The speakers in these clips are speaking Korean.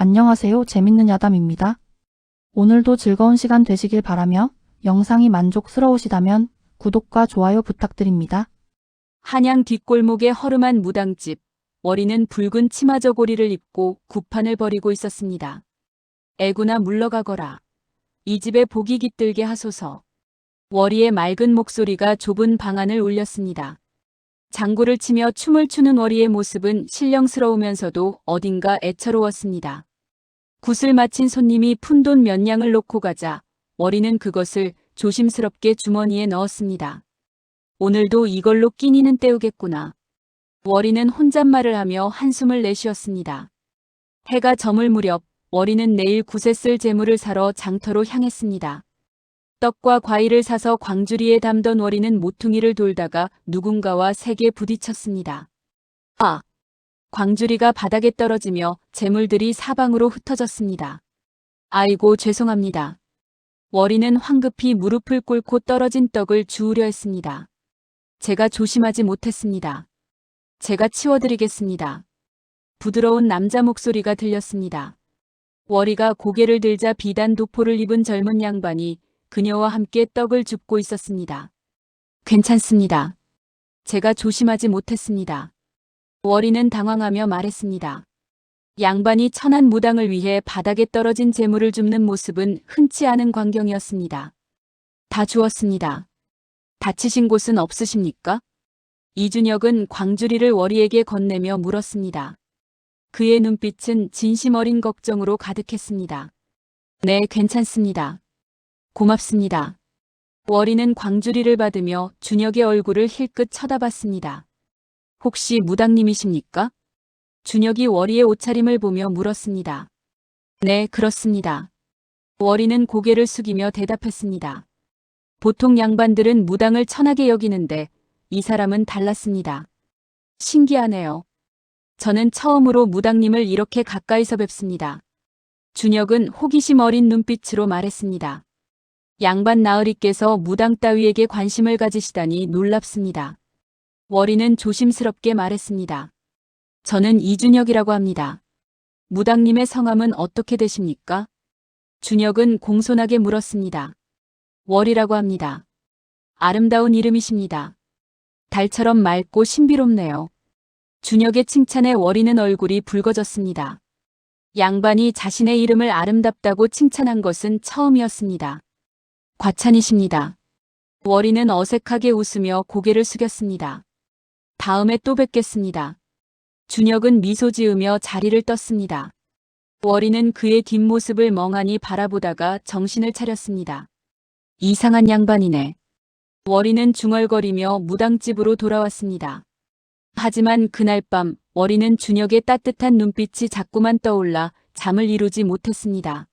안녕하세요. 재밌는 야담입니다. 오늘도 즐거운 시간 되시길 바라며 영상이 만족스러우시다면 구독과 좋아요 부탁드립니다. 한양 뒷골목의 허름한 무당집. 월이는 붉은 치마 저고리를 입고 구판을 벌이고 있었습니다. 애구나 물러가거라. 이 집에 복이 깃들게 하소서. 월이의 맑은 목소리가 좁은 방 안을 울렸습니다. 장구를 치며 춤을 추는 월이의 모습은 신령스러우면서도 어딘가 애처로웠습니다. 굿을 마친 손님이 푼돈 몇 냥을 놓고 가자 월이는 그것을 조심스럽게 주머니에 넣었습니다. 오늘도 이걸로 끼니는 때우겠구나. 월이는 혼잣말을 하며 한숨을 내쉬었습니다. 해가 저물 무렵 월이는 내일 굿에 쓸 재물을 사러 장터로 향했습니다. 떡과 과일을 사서 광주리에 담던 월이는 모퉁이를 돌다가 누군가와 세게 부딪혔습니다. 아! 광주리가 바닥에 떨어지며 재물들이 사방으로 흩어졌습니다. 아이고 죄송합니다. 월이는 황급히 무릎을 꿇고 떨어진 떡을 주우려 했습니다. 제가 조심하지 못했습니다. 제가 치워드리겠습니다. 부드러운 남자 목소리가 들렸습니다. 월이가 고개를 들자 비단 도포를 입은 젊은 양반이 그녀와 함께 떡을 줍고 있었습니다. 괜찮습니다. 제가 조심하지 못했습니다. 월이는 당황하며 말했습니다. 양반이 천한 무당을 위해 바닥에 떨어진 재물을 줍는 모습은 흔치 않은 광경이었습니다. 다 주었습니다. 다치신 곳은 없으십니까? 이준혁은 광주리를 월이에게 건네며 물었습니다. 그의 눈빛은 진심 어린 걱정으로 가득했습니다. 네, 괜찮습니다. 고맙습니다. 월이는 광주리를 받으며 준혁의 얼굴을 힐끗 쳐다봤습니다. 혹시 무당님이십니까? 준혁이 월이의 옷차림을 보며 물었습니다. 네, 그렇습니다. 월이는 고개를 숙이며 대답했습니다. 보통 양반들은 무당을 천하게 여기는데 이 사람은 달랐습니다. 신기하네요. 저는 처음으로 무당님을 이렇게 가까이서 뵙습니다. 준혁은 호기심 어린 눈빛으로 말했습니다. 양반 나으리께서 무당 따위에게 관심을 가지시다니 놀랍습니다. 월이는 조심스럽게 말했습니다. 저는 이준혁이라고 합니다. 무당님의 성함은 어떻게 되십니까? 준혁은 공손하게 물었습니다. 월이라고 합니다. 아름다운 이름이십니다. 달처럼 맑고 신비롭네요. 준혁의 칭찬에 월이는 얼굴이 붉어졌습니다. 양반이 자신의 이름을 아름답다고 칭찬한 것은 처음이었습니다. 과찬이십니다. 월이는 어색하게 웃으며 고개를 숙였습니다. 다음에 또 뵙겠습니다. 준혁은 미소 지으며 자리를 떴습니다. 월이는 그의 뒷모습을 멍하니 바라보다가 정신을 차렸습니다. 이상한 양반이네. 월이는 중얼거리며 무당집으로 돌아왔습니다. 하지만 그날 밤 월이는 준혁의 따뜻한 눈빛이 자꾸만 떠올라 잠을 이루지 못했습니다.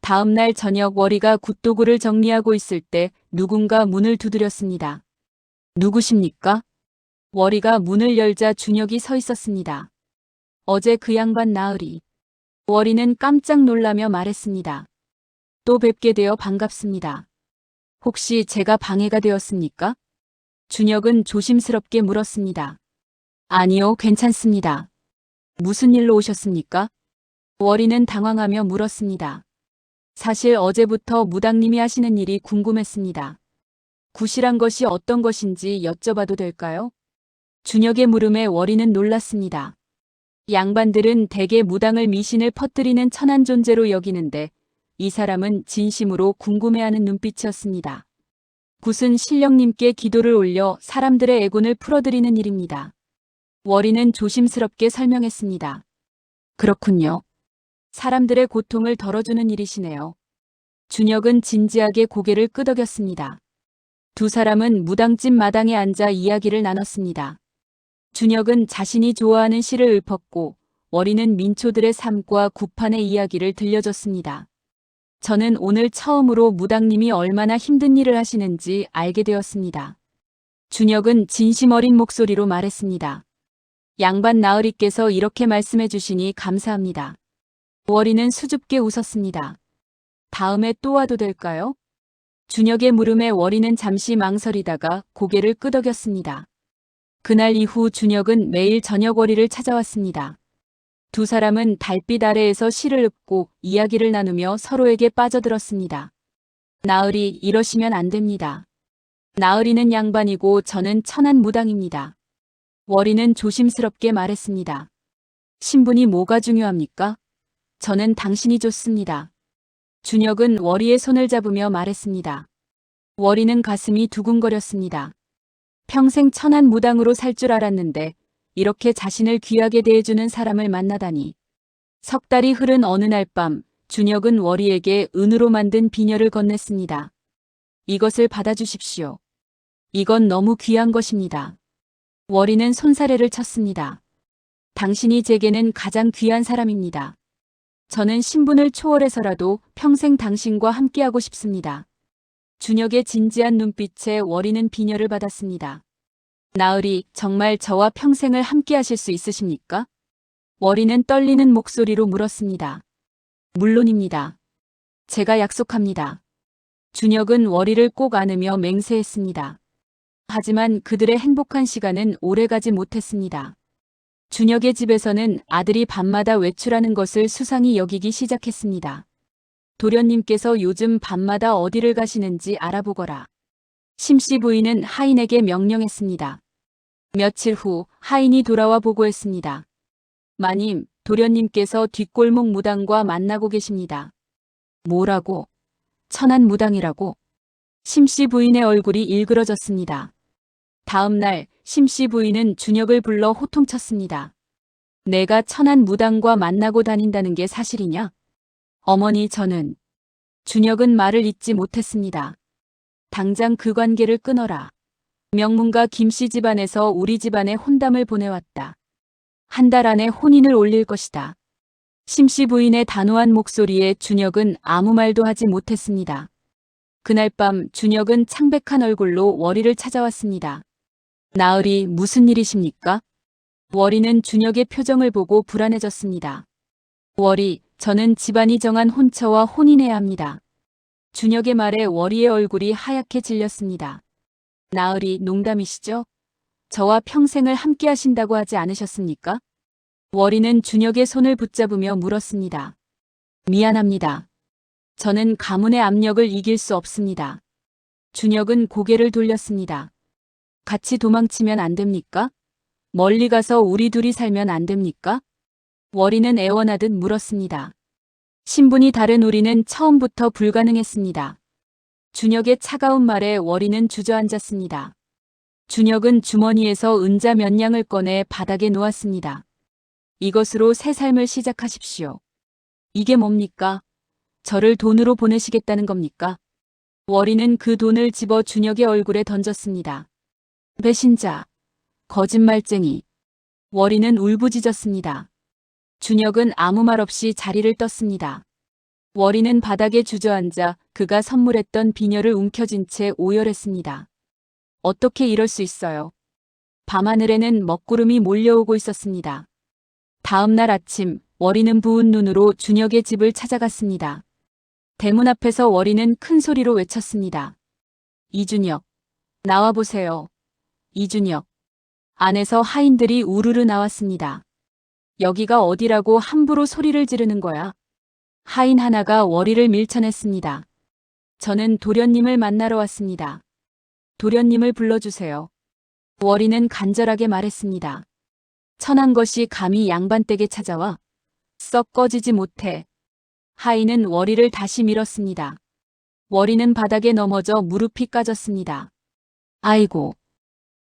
다음 날 저녁 월이가 굿도구를 정리하고 있을 때 누군가 문을 두드렸습니다. 누구십니까? 월이가 문을 열자 준혁이 서 있었습니다. 어제 그 양반 나으리. 월이는 깜짝 놀라며 말했습니다. 또 뵙게 되어 반갑습니다. 혹시 제가 방해가 되었습니까? 준혁은 조심스럽게 물었습니다. 아니요, 괜찮습니다. 무슨 일로 오셨습니까? 월이는 당황하며 물었습니다. 사실 어제부터 무당님이 하시는 일이 궁금했습니다. 굿이란 것이 어떤 것인지 여쭤봐도 될까요? 준혁의 물음에 월이는 놀랐습니다. 양반들은 대개 무당을 미신을 퍼뜨리는 천한 존재로 여기는데 이 사람은 진심으로 궁금해하는 눈빛이었습니다. 굿은 신령님께 기도를 올려 사람들의 애군을 풀어드리는 일입니다. 월이는 조심스럽게 설명했습니다. 그렇군요. 사람들의 고통을 덜어주는 일이시네요. 준혁은 진지하게 고개를 끄덕였습니다. 두 사람은 무당집 마당에 앉아 이야기를 나눴습니다. 준혁은 자신이 좋아하는 시를 읊었고 월이는 민초들의 삶과 구판의 이야기를 들려줬습니다. 저는 오늘 처음으로 무당님이 얼마나 힘든 일을 하시는지 알게 되었습니다. 준혁은 진심 어린 목소리로 말했습니다. 양반 나으리께서 이렇게 말씀해 주시니 감사합니다. 월이는 수줍게 웃었습니다. 다음에 또 와도 될까요? 준혁의 물음에 월이는 잠시 망설이다가 고개를 끄덕였습니다. 그날 이후 준혁은 매일 저녁 월이를 찾아왔습니다. 두 사람은 달빛 아래에서 시를 읊고 이야기를 나누며 서로에게 빠져들었습니다. 나으리, 이러시면 안 됩니다. 나으리는 양반이고 저는 천안무당입니다. 월이는 조심스럽게 말했습니다. 신분이 뭐가 중요합니까? 저는 당신이 좋습니다. 준혁은 월이의 손을 잡으며 말했습니다. 월이는 가슴이 두근거렸습니다. 평생 천안무당으로 살 줄 알았는데 이렇게 자신을 귀하게 대해주는 사람을 만나다니. 석 달이 흐른 어느 날 밤, 준혁은 월이에게 은으로 만든 비녀를 건넸습니다. 이것을 받아주십시오. 이건 너무 귀한 것입니다. 월이는 손사래를 쳤습니다. 당신이 제게는 가장 귀한 사람입니다. 저는 신분을 초월해서라도 평생 당신과 함께하고 싶습니다. 준혁의 진지한 눈빛에 월이는 비녀를 받았습니다. 나으리, 정말 저와 평생을 함께하실 수 있으십니까? 월이는 떨리는 목소리로 물었습니다. 물론입니다. 제가 약속합니다. 준혁은 월이를 꼭 안으며 맹세했습니다. 하지만 그들의 행복한 시간은 오래가지 못했습니다. 준혁의 집에서는 아들이 밤마다 외출하는 것을 수상히 여기기 시작했습니다. 도련님께서 요즘 밤마다 어디를 가시는지 알아보거라. 심씨 부인은 하인에게 명령했습니다. 며칠 후 하인이 돌아와 보고했습니다. 마님, 도련님께서 뒷골목 무당과 만나고 계십니다. 뭐라고? 천안 무당이라고? 심씨 부인의 얼굴이 일그러졌습니다. 다음 날 심씨 부인은 준혁을 불러 호통쳤습니다. 내가 천안 무당과 만나고 다닌다는 게 사실이냐? 어머니, 저는. 준혁은 말을 잇지 못했습니다. 당장 그 관계를 끊어라. 명문가 김씨 집안에서 우리 집안에 혼담을 보내왔다. 한 달 안에 혼인을 올릴 것이다. 심씨 부인의 단호한 목소리에 준혁은 아무 말도 하지 못했습니다. 그날 밤 준혁은 창백한 얼굴로 월이를 찾아왔습니다. 나으리, 무슨 일이십니까? 월이는 준혁의 표정을 보고 불안해졌습니다. 월이, 저는 집안이 정한 혼처와 혼인해야 합니다. 준혁의 말에 월이의 얼굴이 하얗게 질렸습니다. 나으리, 농담이시죠? 저와 평생을 함께 하신다고 하지 않으셨습니까? 월이는 준혁의 손을 붙잡으며 물었습니다. 미안합니다. 저는 가문의 압력을 이길 수 없습니다. 준혁은 고개를 돌렸습니다. 같이 도망치면 안 됩니까? 멀리 가서 우리 둘이 살면 안 됩니까? 월이는 애원하듯 물었습니다. 신분이 다른 우리는 처음부터 불가능했습니다. 준혁의 차가운 말에 월이는 주저앉았습니다. 준혁은 주머니에서 은자 몇 냥을 꺼내 바닥에 놓았습니다. 이것으로 새 삶을 시작하십시오. 이게 뭡니까? 저를 돈으로 보내시겠다는 겁니까? 월이는 그 돈을 집어 준혁의 얼굴에 던졌습니다. 배신자, 거짓말쟁이. 월이는 울부짖었습니다. 준혁은 아무 말 없이 자리를 떴습니다. 월이는 바닥에 주저앉아 그가 선물했던 비녀를 움켜쥔 채 오열했습니다. 어떻게 이럴 수 있어요? 밤하늘에는 먹구름이 몰려오고 있었습니다. 다음 날 아침, 월이는 부은 눈으로 준혁의 집을 찾아갔습니다. 대문 앞에서 월이는 큰 소리로 외쳤습니다. 이준혁, 나와보세요. 이준혁. 안에서 하인들이 우르르 나왔습니다. 여기가 어디라고 함부로 소리를 지르는 거야? 하인 하나가 월이를 밀쳐냈습니다. 저는 도련님을 만나러 왔습니다. 도련님을 불러주세요. 월이는 간절하게 말했습니다. 천한 것이 감히 양반댁에 찾아와? 썩 꺼지지 못해. 하인은 월이를 다시 밀었습니다. 월이는 바닥에 넘어져 무릎이 까졌습니다. 아이고.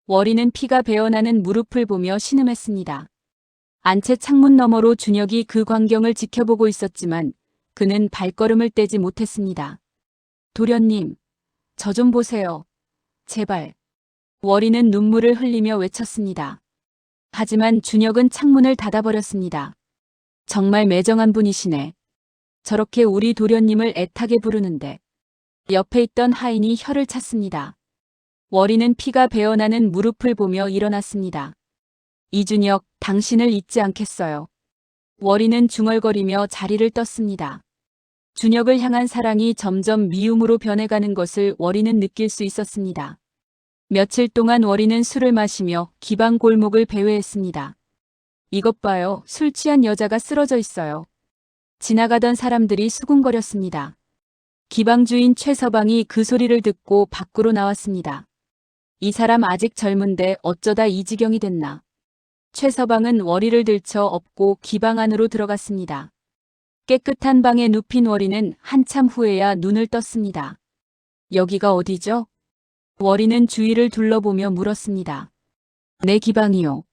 월이는 피가 배어나는 무릎을 보며 신음했습니다. 안채 창문 너머로 준혁이 그 광경을 지켜보고 있었지만 그는 발걸음을 떼지 못했습니다. 도련님, 저 좀 보세요. 제발. 월이는 눈물을 흘리며 외쳤습니다. 하지만 준혁은 창문을 닫아버렸습니다. 정말 매정한 분이시네. 저렇게 우리 도련님을 애타게 부르는데. 옆에 있던 하인이 혀를 찼습니다. 월이는 피가 배어나는 무릎을 보며 일어났습니다. 이준혁, 당신을 잊지 않겠어요. 월이는 중얼거리며 자리를 떴습니다. 준혁을 향한 사랑이 점점 미움으로 변해가는 것을 월이는 느낄 수 있었습니다. 며칠 동안 월이는 술을 마시며 기방 골목을 배회했습니다. 이것 봐요. 술 취한 여자가 쓰러져 있어요. 지나가던 사람들이 수군거렸습니다. 기방주인 최서방이 그 소리를 듣고 밖으로 나왔습니다. 이 사람 아직 젊은데 어쩌다 이 지경이 됐나. 최서방은 워리를 들쳐 업고 기방 안으로 들어갔습니다. 깨끗한 방에 눕힌 워리는 한참 후에야 눈을 떴습니다. 여기가 어디죠? 워리는 주위를 둘러보며 물었습니다. 내 기방이요.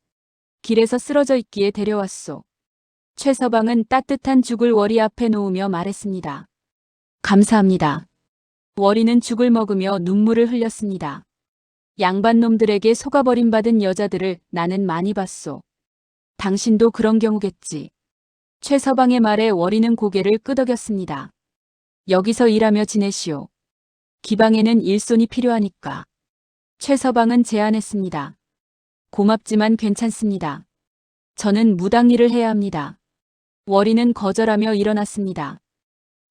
길에서 쓰러져 있기에 데려왔소. 최서방은 따뜻한 죽을 워리 앞에 놓으며 말했습니다. 감사합니다. 워리는 죽을 먹으며 눈물을 흘렸습니다. 양반놈들에게 속아버림받은 여자들을 나는 많이 봤소. 당신도 그런 경우겠지. 최서방의 말에 워리는 고개를 끄덕였습니다. 여기서 일하며 지내시오. 기방에는 일손이 필요하니까. 최서방은 제안했습니다. 고맙지만 괜찮습니다. 저는 무당 일을 해야 합니다. 워리는 거절하며 일어났습니다.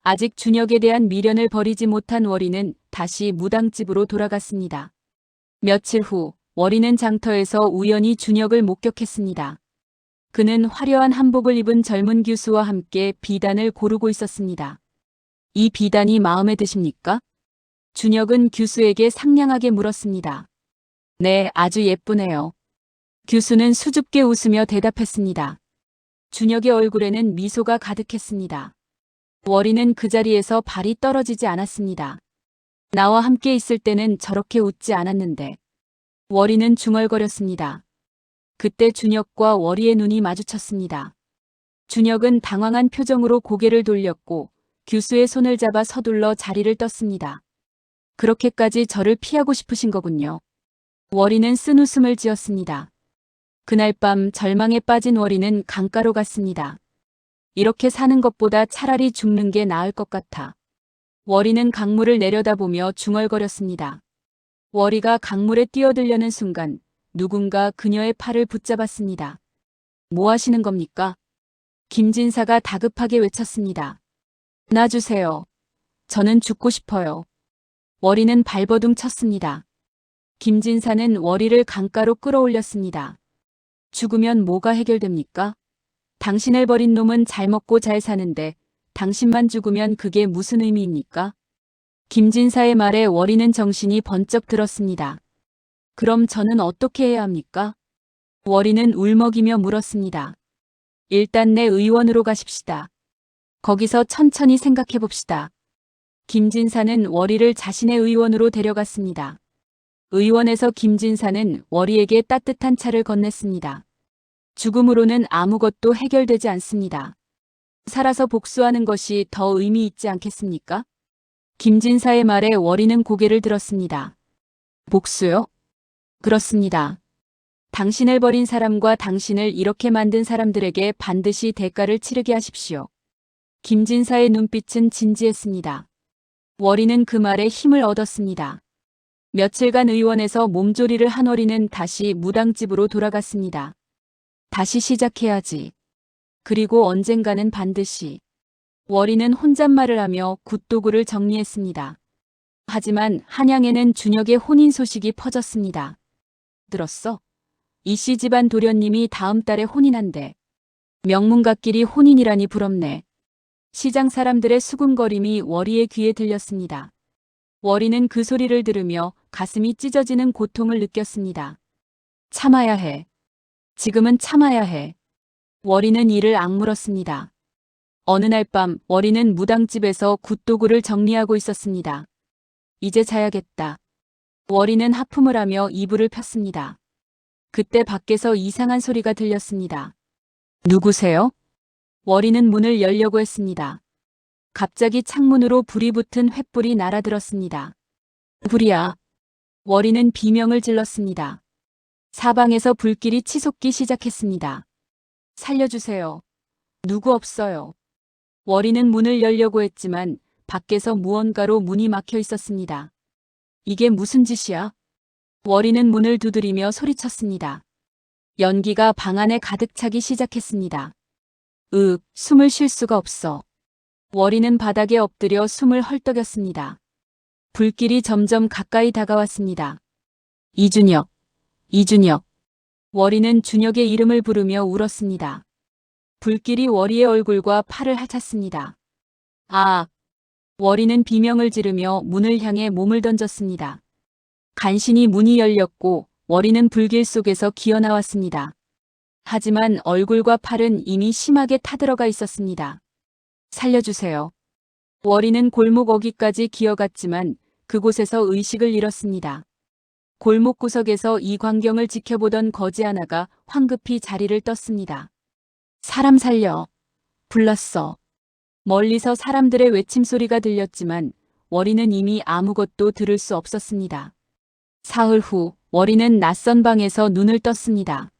아직 준혁에 대한 미련을 버리지 못한 워리는 다시 무당집으로 돌아갔습니다. 며칠 후 워리는 장터에서 우연히 준혁을 목격했습니다. 그는 화려한 한복을 입은 젊은 교수와 함께 비단을 고르고 있었습니다. 이 비단이 마음에 드십니까? 준혁은 교수에게 상냥하게 물었습니다. 네, 아주 예쁘네요. 교수는 수줍게 웃으며 대답했습니다. 준혁의 얼굴에는 미소가 가득했습니다. 워리는 그 자리에서 발이 떨어지지 않았습니다. 나와 함께 있을 때는 저렇게 웃지 않았는데. 워리는 중얼거렸습니다. 그때 준혁과 워리의 눈이 마주쳤습니다. 준혁은 당황한 표정으로 고개를 돌렸고 교수의 손을 잡아 서둘러 자리를 떴습니다. 그렇게까지 저를 피하고 싶으신 거군요. 워리는 쓴웃음을 지었습니다. 그날 밤 절망에 빠진 워리는 강가로 갔습니다. 이렇게 사는 것보다 차라리 죽는 게 나을 것 같아. 워리는 강물을 내려다보며 중얼거렸습니다. 워리가 강물에 뛰어들려는 순간 누군가 그녀의 팔을 붙잡았습니다. 뭐 하시는 겁니까? 김진사가 다급하게 외쳤습니다. 놔주세요. 저는 죽고 싶어요. 워리는 발버둥 쳤습니다. 김진사는 워리를 강가로 끌어올렸습니다. 죽으면 뭐가 해결됩니까? 당신을 버린 놈은 잘 먹고 잘 사는데 당신만 죽으면 그게 무슨 의미입니까? 김진사의 말에 워리는 정신이 번쩍 들었습니다. 그럼 저는 어떻게 해야 합니까? 워리는 울먹이며 물었습니다. 일단 내 의원으로 가십시다. 거기서 천천히 생각해 봅시다. 김진사는 워리를 자신의 의원으로 데려갔습니다. 의원에서 김진사는 워리에게 따뜻한 차를 건넸습니다. 죽음으로는 아무것도 해결되지 않습니다. 살아서 복수하는 것이 더 의미 있지 않겠습니까? 김진사의 말에 워리는 고개를 들었습니다. 복수요? 그렇습니다. 당신을 버린 사람과 당신을 이렇게 만든 사람들에게 반드시 대가를 치르게 하십시오. 김진사의 눈빛은 진지했습니다. 워리는 그 말에 힘을 얻었습니다. 며칠간 의원에서 몸조리를 한 워리는 다시 무당집으로 돌아갔습니다. 다시 시작해야지. 그리고 언젠가는 반드시. 워리는 혼잣말을 하며 굿도구를 정리했습니다. 하지만 한양에는 준혁의 혼인 소식이 퍼졌습니다. 들었어? 이씨 집안 도련님이 다음 달에 혼인한대. 명문갓길이 혼인이라니 부럽네. 시장 사람들의 수군거림이 워리의 귀에 들렸습니다. 워리는 그 소리를 들으며 가슴이 찢어지는 고통을 느꼈습니다. 참아야 해. 지금은 참아야 해. 워리는 이를 악물었습니다. 어느 날 밤 워리는 무당집에서 굿도구를 정리하고 있었습니다. 이제 자야겠다. 워리는 하품을 하며 이불을 폈습니다. 그때 밖에서 이상한 소리가 들렸습니다. 누구세요? 워리는 문을 열려고 했습니다. 갑자기 창문으로 불이 붙은 횃불이 날아들었습니다. 불이야. 워리는 비명을 질렀습니다. 사방에서 불길이 치솟기 시작했습니다. 살려주세요. 누구 없어요. 워리는 문을 열려고 했지만 밖에서 무언가로 문이 막혀 있었습니다. 이게 무슨 짓이야? 워리는 문을 두드리며 소리쳤습니다. 연기가 방 안에 가득 차기 시작했습니다. 숨을 쉴 수가 없어. 워리는 바닥에 엎드려 숨을 헐떡였습니다. 불길이 점점 가까이 다가왔습니다. 이준혁. 월이는 준혁의 이름을 부르며 울었습니다. 불길이 월이의 얼굴과 팔을 핥았습니다. 아! 월이는 비명을 지르며 문을 향해 몸을 던졌습니다. 간신히 문이 열렸고 월이는 불길 속에서 기어나왔습니다. 하지만 얼굴과 팔은 이미 심하게 타들어가 있었습니다. 살려주세요. 월이는 골목 어귀까지 기어갔지만 그곳에서 의식을 잃었습니다. 골목 구석에서 이 광경을 지켜보던 거지 하나가 황급히 자리를 떴습니다. 사람 살려. 불렀어. 멀리서 사람들의 외침소리가 들렸지만 월이는 이미 아무것도 들을 수 없었습니다. 사흘 후 월이는 낯선 방에서 눈을 떴습니다.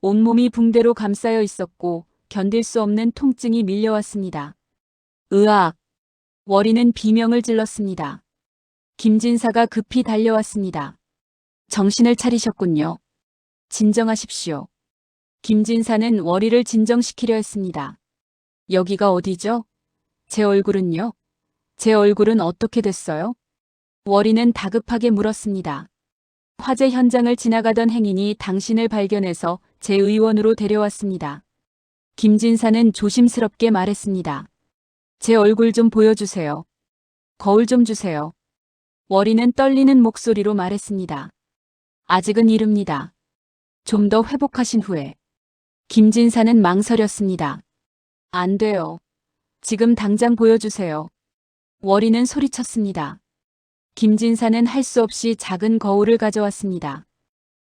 온몸이 붕대로 감싸여 있었고 견딜 수 없는 통증이 밀려왔습니다. 으악! 월이는 비명을 질렀습니다. 김진사가 급히 달려왔습니다. 정신을 차리셨군요. 진정하십시오. 김진사는 월이를 진정시키려 했습니다. 여기가 어디죠? 제 얼굴은요? 제 얼굴은 어떻게 됐어요? 월이는 다급하게 물었습니다. 화재 현장을 지나가던 행인이 당신을 발견해서 제 의원으로 데려왔습니다. 김진사는 조심스럽게 말했습니다. 제 얼굴 좀 보여주세요. 거울 좀 주세요. 월이는 떨리는 목소리로 말했습니다. 아직은 이릅니다. 좀 더 회복하신 후에. 김진사는 망설였습니다. 안 돼요. 지금 당장 보여주세요. 월이는 소리쳤습니다. 김진사는 할 수 없이 작은 거울을 가져왔습니다.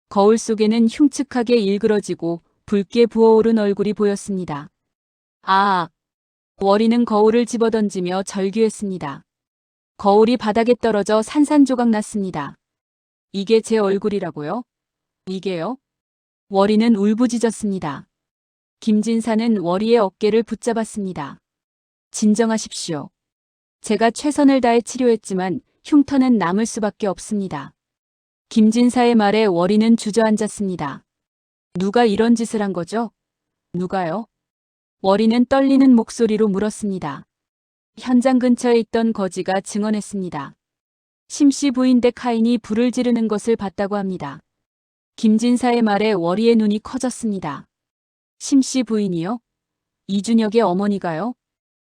거울 속에는 흉측하게 일그러지고 붉게 부어오른 얼굴이 보였습니다. 아! 월이는 거울을 집어던지며 절규했습니다. 거울이 바닥에 떨어져 산산조각 났습니다. 이게 제 얼굴이라고요? 이게요? 월이는 울부짖었습니다. 김진사는 월이의 어깨를 붙잡았습니다. 진정하십시오. 제가 최선을 다해 치료했지만 흉터는 남을 수밖에 없습니다. 김진사의 말에 월이는 주저앉았습니다. 누가 이런 짓을 한 거죠? 누가요? 월이는 떨리는 목소리로 물었습니다. 현장 근처에 있던 거지가 증언했습니다. 심씨 부인 댁 하인이 불을 지르는 것을 봤다고 합니다. 김진사의 말에 월이의 눈이 커졌습니다. 심씨 부인이요? 이준혁의 어머니가요?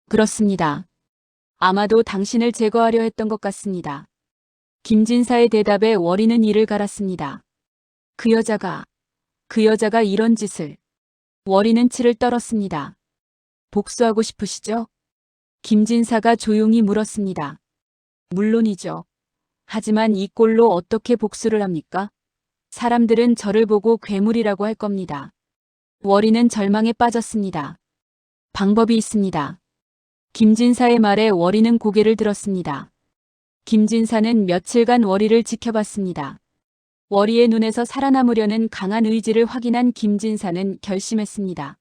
그렇습니다. 아마도 당신을 제거하려 했던 것 같습니다. 김진사의 대답에 월이는 이를 갈았습니다. 그 여자가 이런 짓을. 월이는 치를 떨었습니다. 복수하고 싶으시죠? 김진사가 조용히 물었습니다. 물론이죠. 하지만 이 꼴로 어떻게 복수를 합니까? 사람들은 저를 보고 괴물이라고 할 겁니다. 월이는 절망에 빠졌습니다. 방법이 있습니다. 김진사의 말에 월이는 고개를 들었습니다. 김진사는 며칠간 월이를 지켜봤습니다. 월이의 눈에서 살아남으려는 강한 의지를 확인한 김진사는 결심했습니다.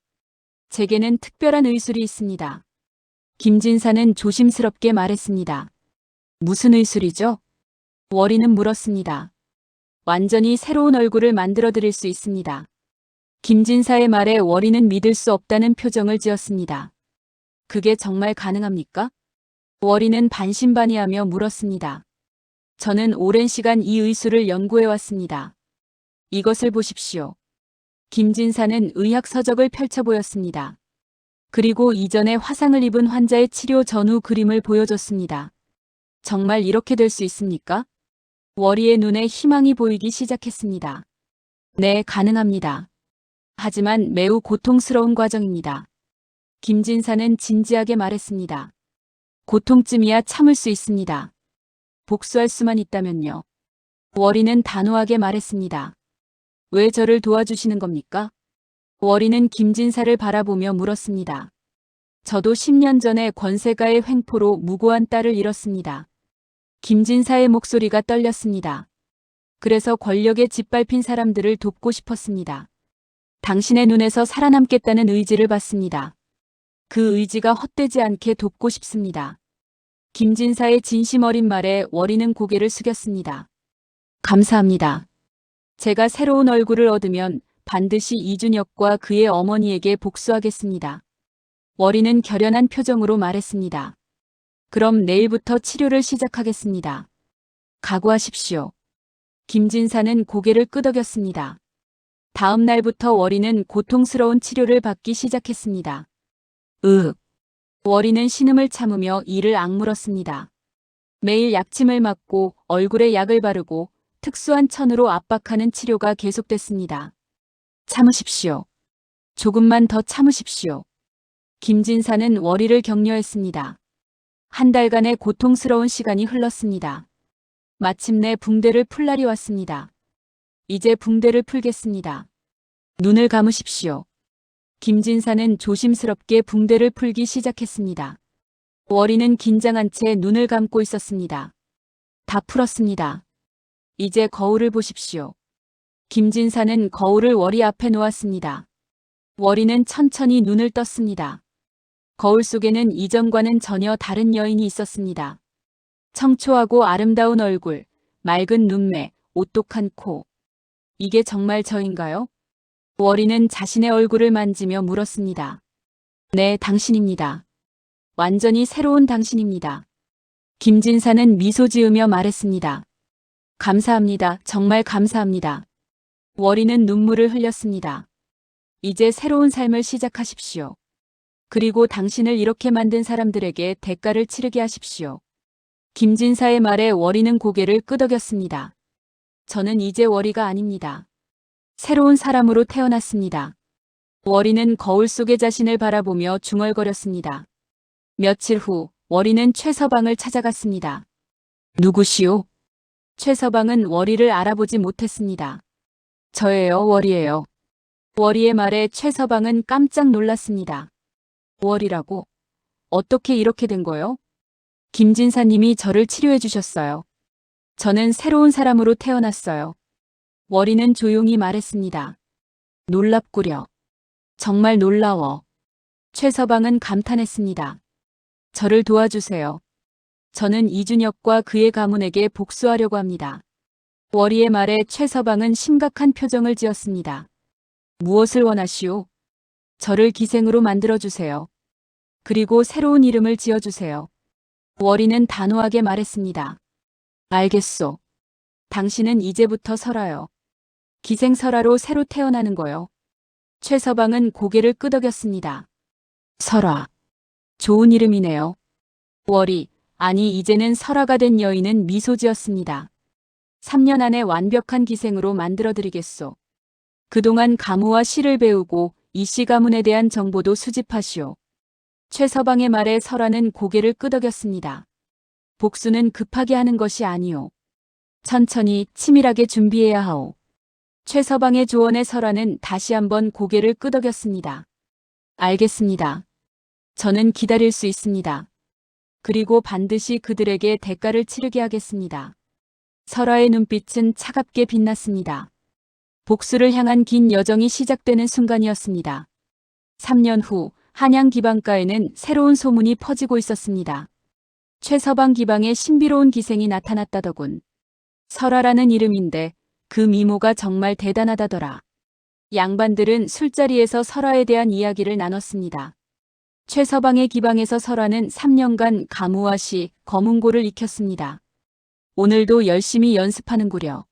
제게는 특별한 의술이 있습니다. 김진사는 조심스럽게 말했습니다. 무슨 의술이죠? 월이는 물었습니다. 완전히 새로운 얼굴을 만들어 드릴 수 있습니다. 김진사의 말에 월이는 믿을 수 없다는 표정을 지었습니다. 그게 정말 가능합니까? 월이는 반신반의하며 물었습니다. 저는 오랜 시간 이 의술을 연구해 왔습니다. 이것을 보십시오. 김진사는 의학 서적을 펼쳐 보였습니다. 그리고 이전에 화상을 입은 환자의 치료 전후 그림을 보여줬습니다. 정말 이렇게 될 수 있습니까? 월이의 눈에 희망이 보이기 시작했습니다. 네, 가능합니다. 하지만 매우 고통스러운 과정입니다. 김진사는 진지하게 말했습니다. 고통쯤이야 참을 수 있습니다. 복수할 수만 있다면요. 월이는 단호하게 말했습니다. 왜 저를 도와주시는 겁니까? 월이는 김진사를 바라보며 물었습니다. 저도 10년 전에 권세가의 횡포로 무고한 딸을 잃었습니다. 김진사의 목소리가 떨렸습니다. 그래서 권력에 짓밟힌 사람들을 돕고 싶었습니다. 당신의 눈에서 살아남겠다는 의지를 받습니다. 그 의지가 헛되지 않게 돕고 싶습니다. 김진사의 진심 어린 말에 월이는 고개를 숙였습니다. 감사합니다. 제가 새로운 얼굴을 얻으면 반드시 이준혁과 그의 어머니에게 복수하겠습니다. 월이는 결연한 표정으로 말했습니다. 그럼 내일부터 치료를 시작하겠습니다. 각오하십시오. 김진사는 고개를 끄덕였습니다. 다음 날부터 월이는 고통스러운 치료를 받기 시작했습니다. 월이는 신음을 참으며 이를 악물었습니다. 매일 약침을 맞고 얼굴에 약을 바르고 특수한 천으로 압박하는 치료가 계속됐습니다. 참으십시오. 조금만 더 참으십시오. 김진사는 월이를 격려했습니다. 한 달간의 고통스러운 시간이 흘렀습니다. 마침내 붕대를 풀 날이 왔습니다. 이제 붕대를 풀겠습니다. 눈을 감으십시오. 김진사는 조심스럽게 붕대를 풀기 시작했습니다. 월이는 긴장한 채 눈을 감고 있었습니다. 다 풀었습니다. 이제 거울을 보십시오. 김진사는 거울을 월이 앞에 놓았습니다. 월이는 천천히 눈을 떴습니다. 거울 속에는 이전과는 전혀 다른 여인이 있었습니다. 청초하고 아름다운 얼굴, 맑은 눈매, 오똑한 코. 이게 정말 저인가요? 월이는 자신의 얼굴을 만지며 물었습니다. 네, 당신입니다. 완전히 새로운 당신입니다. 김진사는 미소 지으며 말했습니다. 감사합니다. 정말 감사합니다. 월이는 눈물을 흘렸습니다. 이제 새로운 삶을 시작하십시오. 그리고 당신을 이렇게 만든 사람들에게 대가를 치르게 하십시오. 김진사의 말에 월이는 고개를 끄덕였습니다. 저는 이제 월이가 아닙니다. 새로운 사람으로 태어났습니다. 월이는 거울 속의 자신을 바라보며 중얼거렸습니다. 며칠 후 월이는 최서방을 찾아갔습니다. 누구시오? 최서방은 월이를 알아보지 못했습니다. 저예요, 월이에요. 월이의 말에 최서방은 깜짝 놀랐습니다. 월이라고? 어떻게 이렇게 된 거요? 김진사님이 저를 치료해 주셨어요. 저는 새로운 사람으로 태어났어요. 월이는 조용히 말했습니다. 놀랍구려. 정말 놀라워. 최서방은 감탄했습니다. 저를 도와주세요. 저는 이준혁과 그의 가문에게 복수하려고 합니다. 월이의 말에 최서방은 심각한 표정을 지었습니다. 무엇을 원하시오? 저를 기생으로 만들어주세요. 그리고 새로운 이름을 지어주세요. 월이는 단호하게 말했습니다. 알겠소. 당신은 이제부터 설아요. 기생설아로 새로 태어나는 거요. 최서방은 고개를 끄덕였습니다. 설아. 좋은 이름이네요. 월이, 아니 이제는 설아가 된 여인은 미소 지었습니다. 3년 안에 완벽한 기생으로 만들어드리겠소. 그동안 가무와 시를 배우고 이씨 가문에 대한 정보도 수집하시오. 최서방의 말에 설아는 고개를 끄덕였습니다. 복수는 급하게 하는 것이 아니오. 천천히 치밀하게 준비해야 하오. 최서방의 조언에 설아는 다시 한번 고개를 끄덕였습니다. 알겠습니다. 저는 기다릴 수 있습니다. 그리고 반드시 그들에게 대가를 치르게 하겠습니다. 설아의 눈빛은 차갑게 빛났습니다. 복수를 향한 긴 여정이 시작되는 순간이었습니다. 3년 후 한양 기방가에는 새로운 소문이 퍼지고 있었습니다. 최서방 기방에 신비로운 기생이 나타났다더군. 설아라는 이름인데 그 미모가 정말 대단하다더라. 양반들은 술자리에서 설아에 대한 이야기를 나눴습니다. 최서방의 기방에서 설아는 3년간 가무와 시, 검은고를 익혔습니다. 오늘도 열심히 연습하는구려.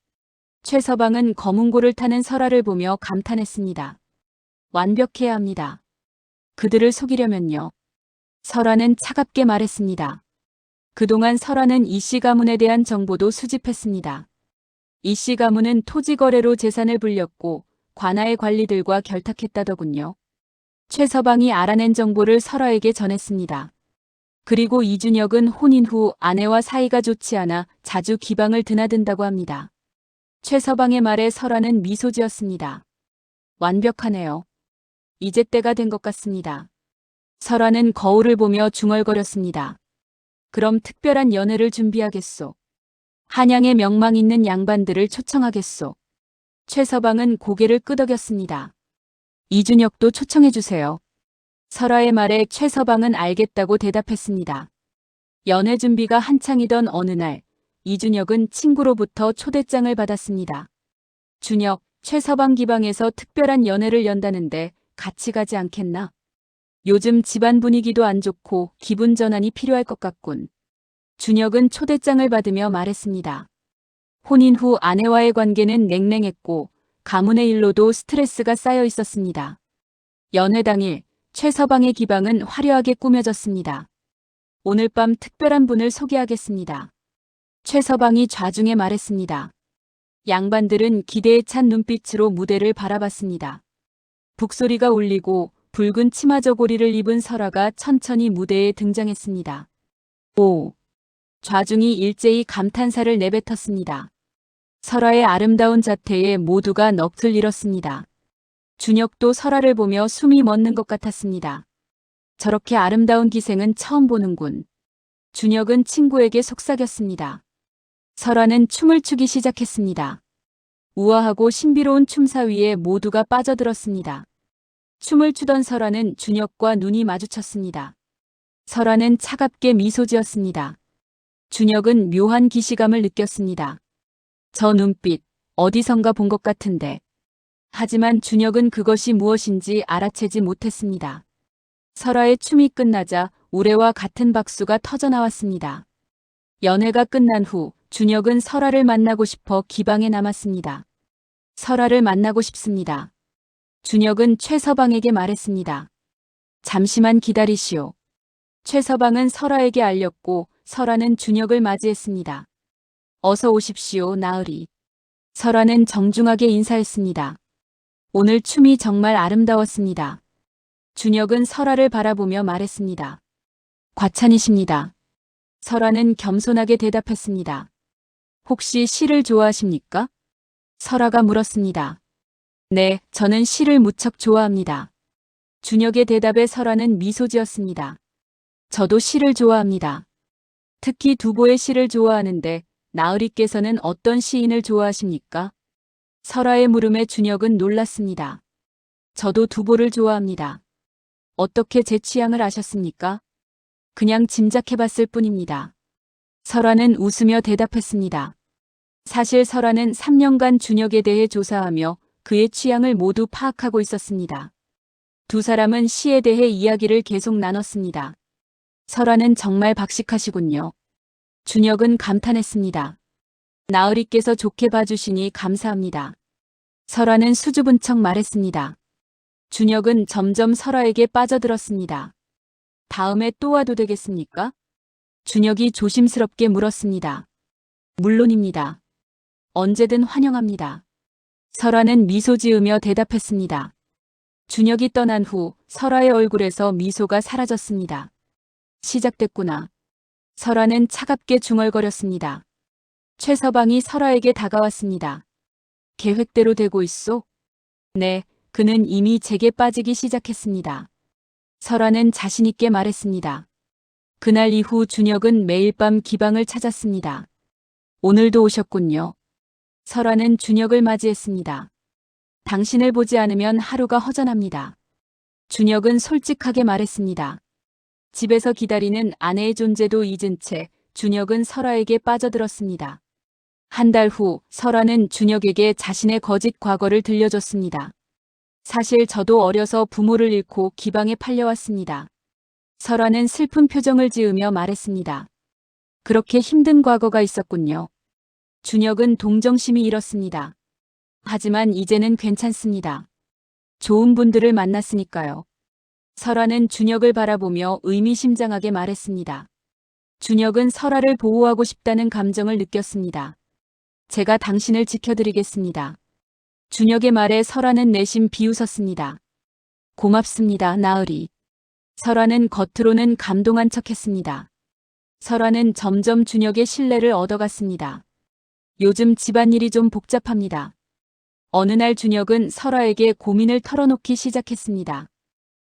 최서방은 검은고를 타는 설아를 보며 감탄했습니다. 완벽해야 합니다. 그들을 속이려면요. 설아는 차갑게 말했습니다. 그동안 설아는 이씨 가문에 대한 정보도 수집했습니다. 이씨 가문은 토지 거래로 재산을 불렸고 관아의 관리들과 결탁했다더군요. 최서방이 알아낸 정보를 설아에게 전했습니다. 그리고 이준혁은 혼인 후 아내와 사이가 좋지 않아 자주 기방을 드나든다고 합니다. 최서방의 말에 설아는 미소 지었습니다. 완벽하네요. 이제 때가 된 것 같습니다. 설아는 거울을 보며 중얼거렸습니다. 그럼 특별한 연애를 준비하겠소. 한양에 명망 있는 양반들을 초청하겠소. 최서방은 고개를 끄덕였습니다. 이준혁도 초청해주세요. 설아의 말에 최서방은 알겠다고 대답했습니다. 연애 준비가 한창이던 어느 날, 이준혁은 친구로부터 초대장을 받았습니다. 준혁, 최서방 기방에서 특별한 연애를 연다는데 같이 가지 않겠나? 요즘 집안 분위기도 안 좋고 기분 전환이 필요할 것 같군. 준혁은 초대장을 받으며 말했습니다. 혼인 후 아내와의 관계는 냉랭했고 가문의 일로도 스트레스가 쌓여 있었습니다. 연회 당일 최서방의 기방은 화려하게 꾸며졌습니다. 오늘 밤 특별한 분을 소개하겠습니다. 최서방이 좌중에 말했습니다. 양반들은 기대에 찬 눈빛으로 무대를 바라봤습니다. 북소리가 울리고 붉은 치마 저고리를 입은 설아가 천천히 무대에 등장했습니다. 오! 좌중이 일제히 감탄사를 내뱉었습니다. 설아의 아름다운 자태에 모두가 넋을 잃었습니다. 준혁도 설아를 보며 숨이 멎는 것 같았습니다. 저렇게 아름다운 기생은 처음 보는군. 준혁은 친구에게 속삭였습니다. 설아는 춤을 추기 시작했습니다. 우아하고 신비로운 춤사 위에 모두가 빠져들었습니다. 춤을 추던 설아는 준혁과 눈이 마주쳤습니다. 설아는 차갑게 미소 지었습니다. 준혁은 묘한 기시감을 느꼈습니다. 저 눈빛, 어디선가 본 것 같은데. 하지만 준혁은 그것이 무엇인지 알아채지 못했습니다. 설아의 춤이 끝나자 우레와 같은 박수가 터져나왔습니다. 연회가 끝난 후 준혁은 설아를 만나고 싶어 기방에 남았습니다. 설아를 만나고 싶습니다. 준혁은 최서방에게 말했습니다. 잠시만 기다리시오. 최서방은 설아에게 알렸고 설아는 준혁을 맞이했습니다. 어서 오십시오, 나으리. 설아는 정중하게 인사했습니다. 오늘 춤이 정말 아름다웠습니다. 준혁은 설아를 바라보며 말했습니다. 과찬이십니다. 설아는 겸손하게 대답했습니다. 혹시 시를 좋아하십니까? 설아가 물었습니다. 네, 저는 시를 무척 좋아합니다. 준혁의 대답에 설아는 미소 지었습니다. 저도 시를 좋아합니다. 특히 두보의 시를 좋아하는데 나으리께서는 어떤 시인을 좋아하십니까? 설아의 물음에 준혁은 놀랐습니다. 저도 두보를 좋아합니다. 어떻게 제 취향을 아셨습니까? 그냥 짐작해봤을 뿐입니다. 설아는 웃으며 대답했습니다. 사실 설아는 3년간 준혁에 대해 조사하며 그의 취향을 모두 파악하고 있었습니다. 두 사람은 시에 대해 이야기를 계속 나눴습니다. 설아는 정말 박식하시군요. 준혁은 감탄했습니다. 나으리께서 좋게 봐주시니 감사합니다. 설아는 수줍은 척 말했습니다. 준혁은 점점 설아에게 빠져들었습니다. 다음에 또 와도 되겠습니까? 준혁이 조심스럽게 물었습니다. 물론입니다. 언제든 환영합니다. 설아는 미소 지으며 대답했습니다. 준혁이 떠난 후 설아의 얼굴에서 미소가 사라졌습니다. 시작됐구나. 설아는 차갑게 중얼거렸습니다. 최서방이 설아에게 다가왔습니다. 계획대로 되고 있소? 네, 그는 이미 제게 빠지기 시작했습니다. 설아는 자신있게 말했습니다. 그날 이후 준혁은 매일 밤 기방을 찾았습니다. 오늘도 오셨군요. 설아는 준혁을 맞이했습니다. 당신을 보지 않으면 하루가 허전합니다. 준혁은 솔직하게 말했습니다. 집에서 기다리는 아내의 존재도 잊은 채 준혁은 설아에게 빠져들었습니다. 한 달 후 설아는 준혁에게 자신의 거짓 과거를 들려줬습니다. 사실 저도 어려서 부모를 잃고 기방에 팔려왔습니다. 설아는 슬픈 표정을 지으며 말했습니다. 그렇게 힘든 과거가 있었군요. 준혁은 동정심이 일었습니다. 하지만 이제는 괜찮습니다. 좋은 분들을 만났으니까요. 설아는 준혁을 바라보며 의미심장하게 말했습니다. 준혁은 설아를 보호하고 싶다는 감정을 느꼈습니다. 제가 당신을 지켜드리겠습니다. 준혁의 말에 설아는 내심 비웃었습니다. 고맙습니다, 나으리. 설아는 겉으로는 감동한 척했습니다. 설아는 점점 준혁의 신뢰를 얻어갔습니다. 요즘 집안일이 좀 복잡합니다. 어느 날 준혁은 설아에게 고민을 털어놓기 시작했습니다.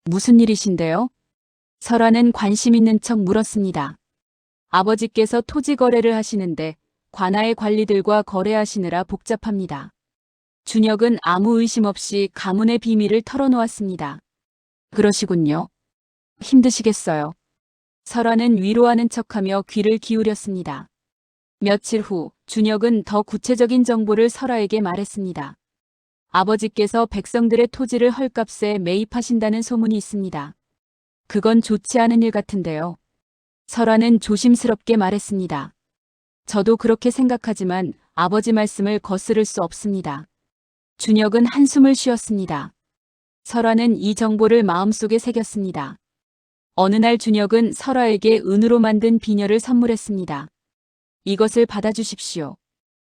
무슨 일이신데요? 설아는 관심 있는 척 물었습니다. 아버지께서 토지 거래를 하시는데 관아의 관리들과 거래하시느라 복잡합니다. 준혁은 아무 의심 없이 가문의 비밀을 털어놓았습니다. 그러시군요. 힘드시겠어요. 설아는 위로하는 척하며 귀를 기울였습니다. 며칠 후 준혁은 더 구체적인 정보를 설아에게 말했습니다. 아버지께서 백성들의 토지를 헐값에 매입하신다는 소문이 있습니다. 그건 좋지 않은 일 같은데요. 설아는 조심스럽게 말했습니다. 저도 그렇게 생각하지만 아버지 말씀을 거스를 수 없습니다. 준혁은 한숨을 쉬었습니다. 설아는 이 정보를 마음속에 새겼습니다. 어느 날 준혁은 설아에게 은으로 만든 비녀를 선물했습니다. 이것을 받아주십시오.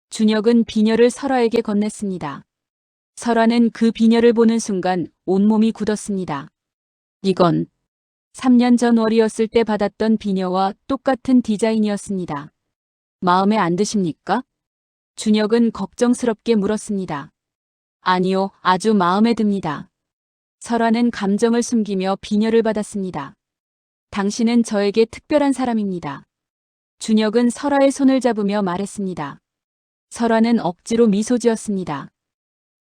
준혁은 비녀를 설아에게 건넸습니다. 설아는 그 비녀를 보는 순간 온몸이 굳었습니다. 이건 3년 전 월이었을 때 받았던 비녀와 똑같은 디자인이었습니다. 마음에 안 드십니까? 준혁은 걱정스럽게 물었습니다. 아니요, 아주 마음에 듭니다. 설아는 감정을 숨기며 비녀를 받았습니다. 당신은 저에게 특별한 사람입니다. 준혁은 설아의 손을 잡으며 말했습니다. 설아는 억지로 미소 지었습니다.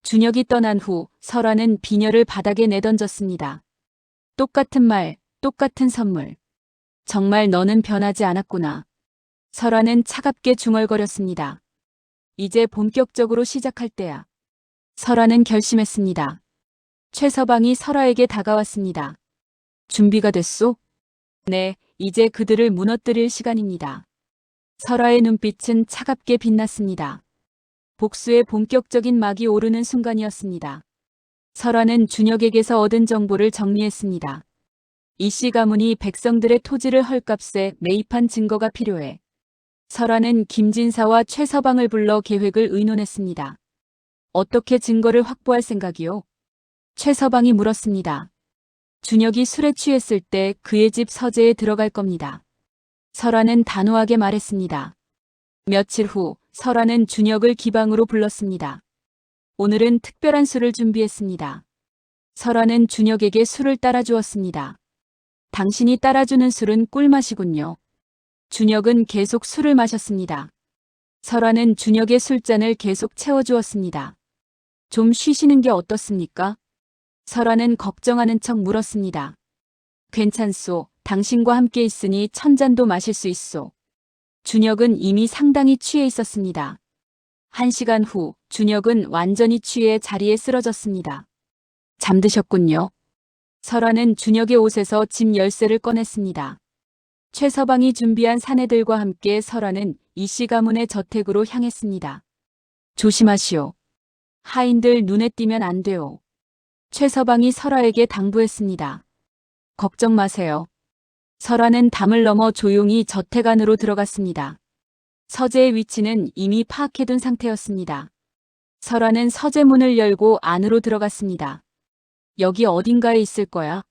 준혁이 떠난 후 설아는 비녀를 바닥에 내던졌습니다. 똑같은 말, 똑같은 선물. 정말 너는 변하지 않았구나. 설아는 차갑게 중얼거렸습니다. 이제 본격적으로 시작할 때야. 설아는 결심했습니다. 최서방이 설아에게 다가왔습니다. 준비가 됐소? 네, 이제 그들을 무너뜨릴 시간입니다. 설아의 눈빛은 차갑게 빛났습니다. 복수의 본격적인 막이 오르는 순간이었습니다. 설아는 준혁에게서 얻은 정보를 정리했습니다. 이씨 가문이 백성들의 토지를 헐값에 매입한 증거가 필요해. 설아는 김진사와 최서방을 불러 계획을 의논했습니다. 어떻게 증거를 확보할 생각이요? 최서방이 물었습니다. 준혁이 술에 취했을 때 그의 집 서재에 들어갈 겁니다. 설아는 단호하게 말했습니다. 며칠 후 설아는 준혁을 기방으로 불렀습니다. 오늘은 특별한 술을 준비했습니다. 설아는 준혁에게 술을 따라주었습니다. 당신이 따라주는 술은 꿀맛이군요. 준혁은 계속 술을 마셨습니다. 설아는 준혁의 술잔을 계속 채워주었습니다. 좀 쉬시는 게 어떻습니까? 설아는 걱정하는 척 물었습니다. 괜찮소. 당신과 함께 있으니 1000잔도 마실 수 있소. 준혁은 이미 상당히 취해 있었습니다. 1시간 후 준혁은 완전히 취해 자리에 쓰러졌습니다. 잠드셨군요. 설아는 준혁의 옷에서 집 열쇠를 꺼냈습니다. 최서방이 준비한 사내들과 함께 설아는 이씨 가문의 저택으로 향했습니다. 조심하시오. 하인들 눈에 띄면 안 돼요. 최서방이 설아에게 당부했습니다. 걱정 마세요. 설아는 담을 넘어 조용히 저택 안으로 들어갔습니다. 서재의 위치는 이미 파악해둔 상태였습니다. 설아는 서재 문을 열고 안으로 들어갔습니다. 여기 어딘가에 있을 거야.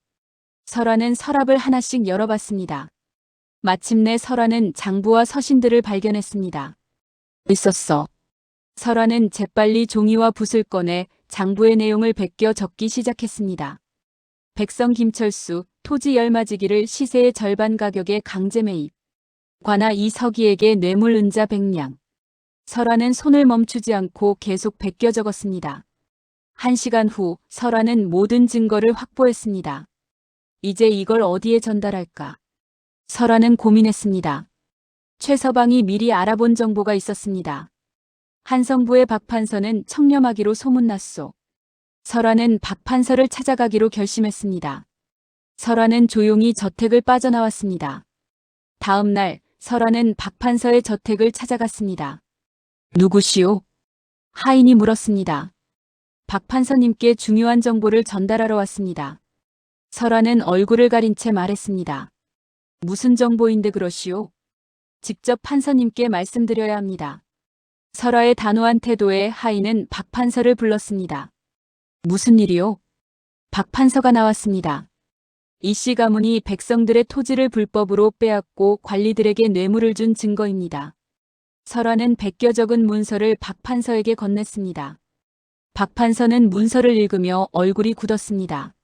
설아는 서랍을 하나씩 열어봤습니다. 마침내 설아는 장부와 서신들을 발견했습니다. 있었어. 설아는 재빨리 종이와 붓을 꺼내 장부의 내용을 베껴 적기 시작했습니다. 백성 김철수, 토지 열마지기를 시세의 절반 가격에 강제 매입. 관아 이서기에게 뇌물 은자 100냥. 설아는 손을 멈추지 않고 계속 베껴 적었습니다. 1시간 후 설아는 모든 증거를 확보했습니다. 이제 이걸 어디에 전달할까? 설아는 고민했습니다. 최서방이 미리 알아본 정보가 있었습니다. 한성부의 박 판서는 청렴하기로 소문났소. 설아는 박 판서를 찾아가기로 결심했습니다. 설아는 조용히 저택을 빠져나왔습니다. 다음 날 설아는 박 판서의 저택을 찾아갔습니다. 누구시오? 하인이 물었습니다. 박 판서님께 중요한 정보를 전달하러 왔습니다. 설아는 얼굴을 가린 채 말했습니다. 무슨 정보인데 그러시오? 직접 판서님께 말씀드려야 합니다. 설아의 단호한 태도에 하인은 박 판서를 불렀습니다. 무슨 일이요? 박 판서가 나왔습니다. 이씨 가문이 백성들의 토지를 불법으로 빼앗고 관리들에게 뇌물을 준 증거입니다. 설아는 베껴 적은 문서를 박 판서에게 건넸습니다. 박 판서는 문서를 읽으며 얼굴이 굳었습니다.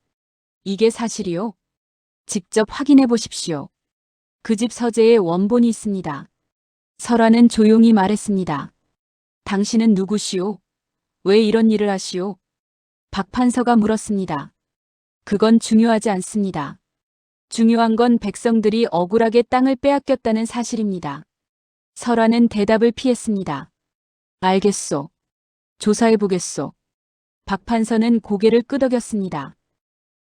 이게 사실이요? 직접 확인해 보십시오. 그 집 서재에 원본이 있습니다. 설아는 조용히 말했습니다. 당신은 누구시오? 왜 이런 일을 하시오? 박 판서가 물었습니다. 그건 중요하지 않습니다. 중요한 건 백성들이 억울하게 땅을 빼앗겼다는 사실입니다. 설아는 대답을 피했습니다. 알겠소. 조사해보겠소. 박 판서는 고개를 끄덕였습니다.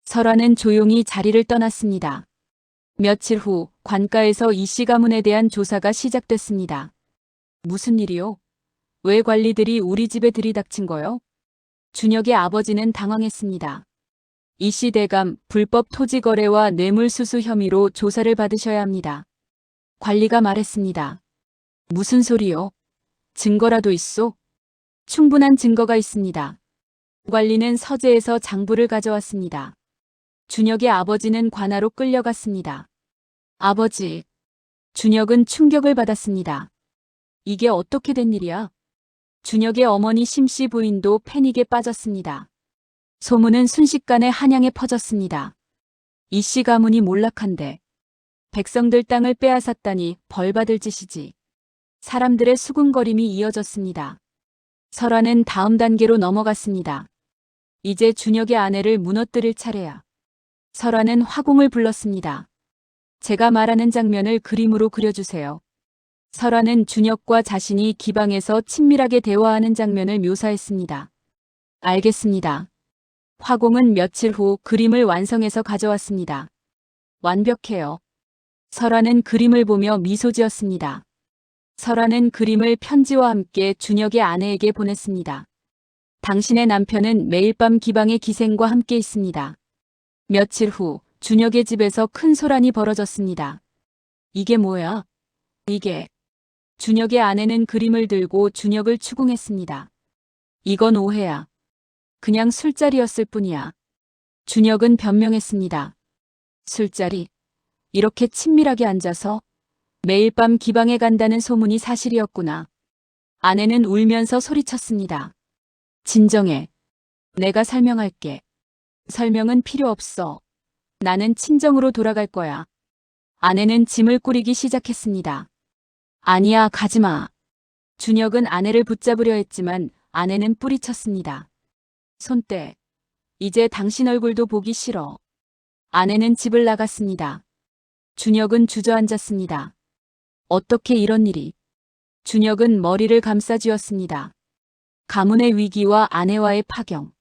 설아는 조용히 자리를 떠났습니다. 며칠 후 관가에서 이씨 가문에 대한 조사가 시작됐습니다. 무슨 일이요? 왜 관리들이 우리 집에 들이닥친 거요? 준혁의 아버지는 당황했습니다. 이 씨 대감 불법 토지 거래와 뇌물수수 혐의로 조사를 받으셔야 합니다. 관리가 말했습니다. 무슨 소리요? 증거라도 있소? 충분한 증거가 있습니다. 관리는 서재에서 장부를 가져왔습니다. 준혁의 아버지는 관하로 끌려갔습니다. 아버지. 준혁은 충격을 받았습니다. 이게 어떻게 된 일이야? 준혁의 어머니 심씨 부인도 패닉에 빠졌습니다. 소문은 순식간에 한양에 퍼졌습니다. 이 씨 가문이 몰락한데 백성들 땅을 빼앗았다니 벌받을 짓이지. 사람들의 수군거림이 이어졌습니다. 설화는 다음 단계로 넘어갔습니다. 이제 준혁의 아내를 무너뜨릴 차례야. 설화는 화공을 불렀습니다. 제가 말하는 장면을 그림으로 그려주세요. 설화는 준혁과 자신이 기방에서 친밀하게 대화하는 장면을 묘사했습니다. 알겠습니다. 화공은 며칠 후 그림을 완성해서 가져왔습니다. 완벽해요. 설화는 그림을 보며 미소 지었습니다. 설화는 그림을 편지와 함께 준혁의 아내에게 보냈습니다. 당신의 남편은 매일 밤 기방의 기생과 함께 있습니다. 며칠 후 준혁의 집에서 큰 소란이 벌어졌습니다. 이게 뭐야? 이게. 준혁의 아내는 그림을 들고 준혁을 추궁했습니다. 이건 오해야. 그냥 술자리였을 뿐이야. 준혁은 변명했습니다. 술자리? 이렇게 친밀하게 앉아서? 매일 밤 기방에 간다는 소문이 사실이었구나. 아내는 울면서 소리쳤습니다. 진정해. 내가 설명할게. 설명은 필요 없어. 나는 친정으로 돌아갈 거야. 아내는 짐을 꾸리기 시작했습니다. 아니야, 가지마. 준혁은 아내를 붙잡으려 했지만 아내는 뿌리쳤습니다. 손 떼. 이제 당신 얼굴도 보기 싫어. 아내는 집을 나갔습니다. 준혁은 주저앉았습니다. 어떻게 이런 일이? 준혁은 머리를 감싸쥐었습니다. 가문의 위기와 아내와의 파경.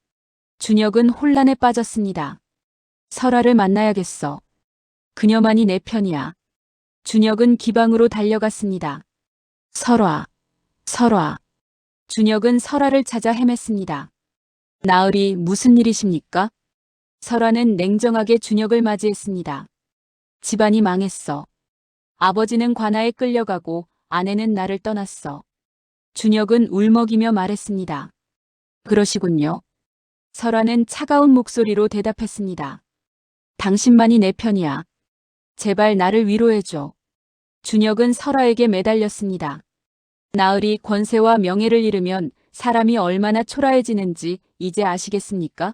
준혁은 혼란에 빠졌습니다. 설화를 만나야겠어. 그녀만이 내 편이야. 준혁은 기방으로 달려갔습니다. 설화, 설화. 준혁은 설화를 찾아 헤맸습니다. 나으리, 무슨 일이십니까? 설화는 냉정하게 준혁을 맞이했습니다. 집안이 망했어. 아버지는 관아에 끌려가고 아내는 나를 떠났어. 준혁은 울먹이며 말했습니다. 그러시군요. 설화는 차가운 목소리로 대답했습니다. 당신만이 내 편이야. 제발 나를 위로해줘. 준혁은 설화에게 매달렸습니다. 나으리, 권세와 명예를 잃으면 사람이 얼마나 초라해지는지 이제 아시겠습니까?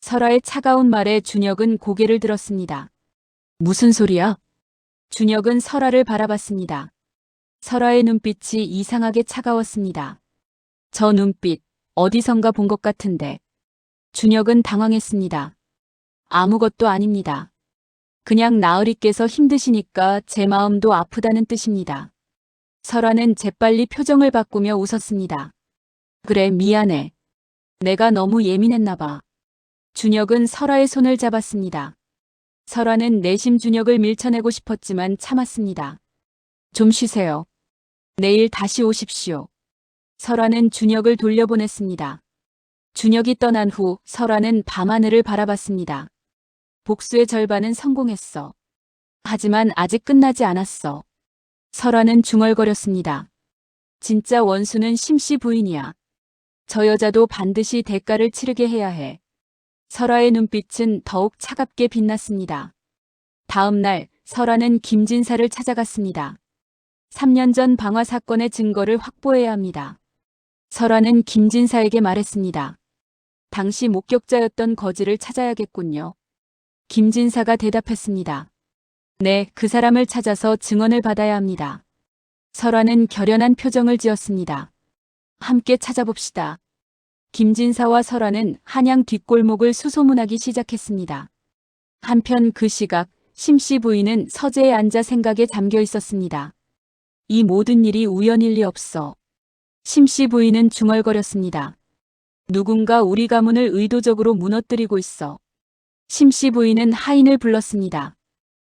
설화의 차가운 말에 준혁은 고개를 들었습니다. 무슨 소리야? 준혁은 설화를 바라봤습니다. 설화의 눈빛이 이상하게 차가웠습니다. 저 눈빛, 어디선가 본 것 같은데. 준혁은 당황했습니다. 아무것도 아닙니다. 그냥 나으리께서 힘드시니까 제 마음도 아프다는 뜻입니다. 설화는 재빨리 표정을 바꾸며 웃었습니다. 그래, 미안해. 내가 너무 예민했나 봐. 준혁은 설화의 손을 잡았습니다. 설화는 내심 준혁을 밀쳐내고 싶었지만 참았습니다. 좀 쉬세요. 내일 다시 오십시오. 설화는 준혁을 돌려보냈습니다. 준혁이 떠난 후 설화는 밤하늘을 바라봤습니다. 복수의 절반은 성공했어. 하지만 아직 끝나지 않았어. 설화는 중얼거렸습니다. 진짜 원수는 심씨 부인이야. 저 여자도 반드시 대가를 치르게 해야 해. 설화의 눈빛은 더욱 차갑게 빛났습니다. 다음 날 설화는 김진사를 찾아갔습니다. 3년 전 방화 사건의 증거를 확보해야 합니다. 설화는 김진사에게 말했습니다. 당시 목격자였던 거지를 찾아야겠군요. 김진사가 대답했습니다. 네, 그 사람을 찾아서 증언을 받아야 합니다. 설화는 결연한 표정을 지었습니다. 함께 찾아봅시다. 김진사와 설화는 한양 뒷골목을 수소문하기 시작했습니다. 한편 그 시각 심씨 부인은 서재에 앉아 생각에 잠겨 있었습니다. 이 모든 일이 우연일 리 없어. 심씨 부인은 중얼거렸습니다. 누군가 우리 가문을 의도적으로 무너뜨리고 있어. 심씨 부인은 하인을 불렀습니다.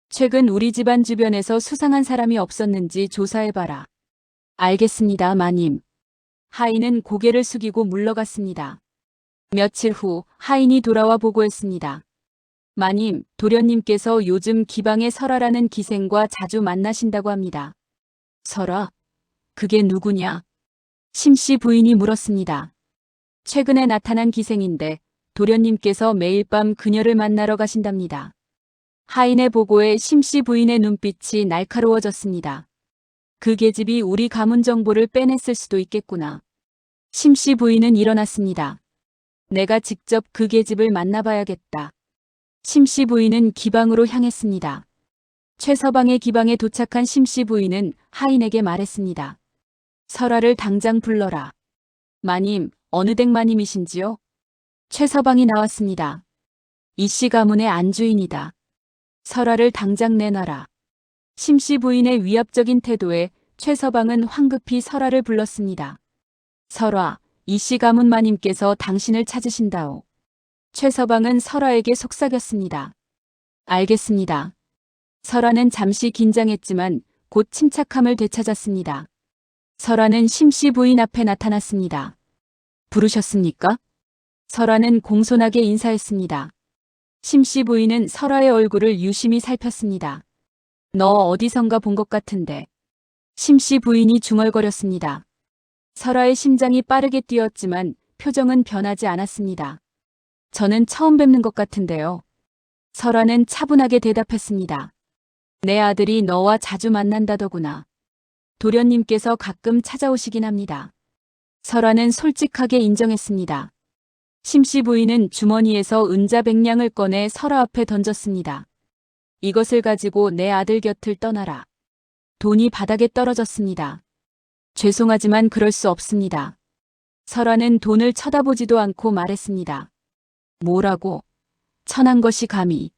최근 우리 집안 주변에서 수상한 사람이 없었는지 조사해봐라. 알겠습니다, 마님. 하인은 고개를 숙이고 물러갔습니다. 며칠 후 하인이 돌아와 보고했습니다. 마님, 도련님께서 요즘 기방의 설아라는 기생과 자주 만나신다고 합니다. 설아? 그게 누구냐? 심씨 부인이 물었습니다. 최근에 나타난 기생인데 도련님께서 매일 밤 그녀를 만나러 가신답니다. 하인의 보고에 심씨 부인의 눈빛이 날카로워졌습니다. 그 계집이 우리 가문 정보를 빼냈을 수도 있겠구나. 심씨 부인은 일어났습니다. 내가 직접 그 계집을 만나봐야겠다. 심씨 부인은 기방으로 향했습니다. 최서방의 기방에 도착한 심씨 부인은 하인에게 말했습니다. 설아를 당장 불러라. 마님, 어느 댁 마님이신지요? 최서방이 나왔습니다. 이씨 가문의 안주인이다. 설아를 당장 내놔라. 심씨 부인의 위압적인 태도에 최서방은 황급히 설아를 불렀습니다. 설아, 이씨 가문 마님께서 당신을 찾으신다오. 최서방은 설아에게 속삭였습니다. 알겠습니다. 설아는 잠시 긴장했지만 곧 침착함을 되찾았습니다. 설아는 심씨 부인 앞에 나타났습니다. 부르셨습니까? 설아는 공손하게 인사했습니다. 심씨 부인은 설아의 얼굴을 유심히 살폈습니다. 너 어디선가 본 것 같은데. 심씨 부인이 중얼거렸습니다. 설아의 심장이 빠르게 뛰었지만 표정은 변하지 않았습니다. 저는 처음 뵙는 것 같은데요. 설아는 차분하게 대답했습니다. 내 아들이 너와 자주 만난다더구나. 도련님께서 가끔 찾아오시긴 합니다. 설아는 솔직하게 인정했습니다. 심씨 부인은 주머니에서 은자 100냥을 꺼내 설아 앞에 던졌습니다. 이것을 가지고 내 아들 곁을 떠나라. 돈이 바닥에 떨어졌습니다. 죄송하지만 그럴 수 없습니다. 설아는 돈을 쳐다보지도 않고 말했습니다. 뭐라고? 천한 것이 감히.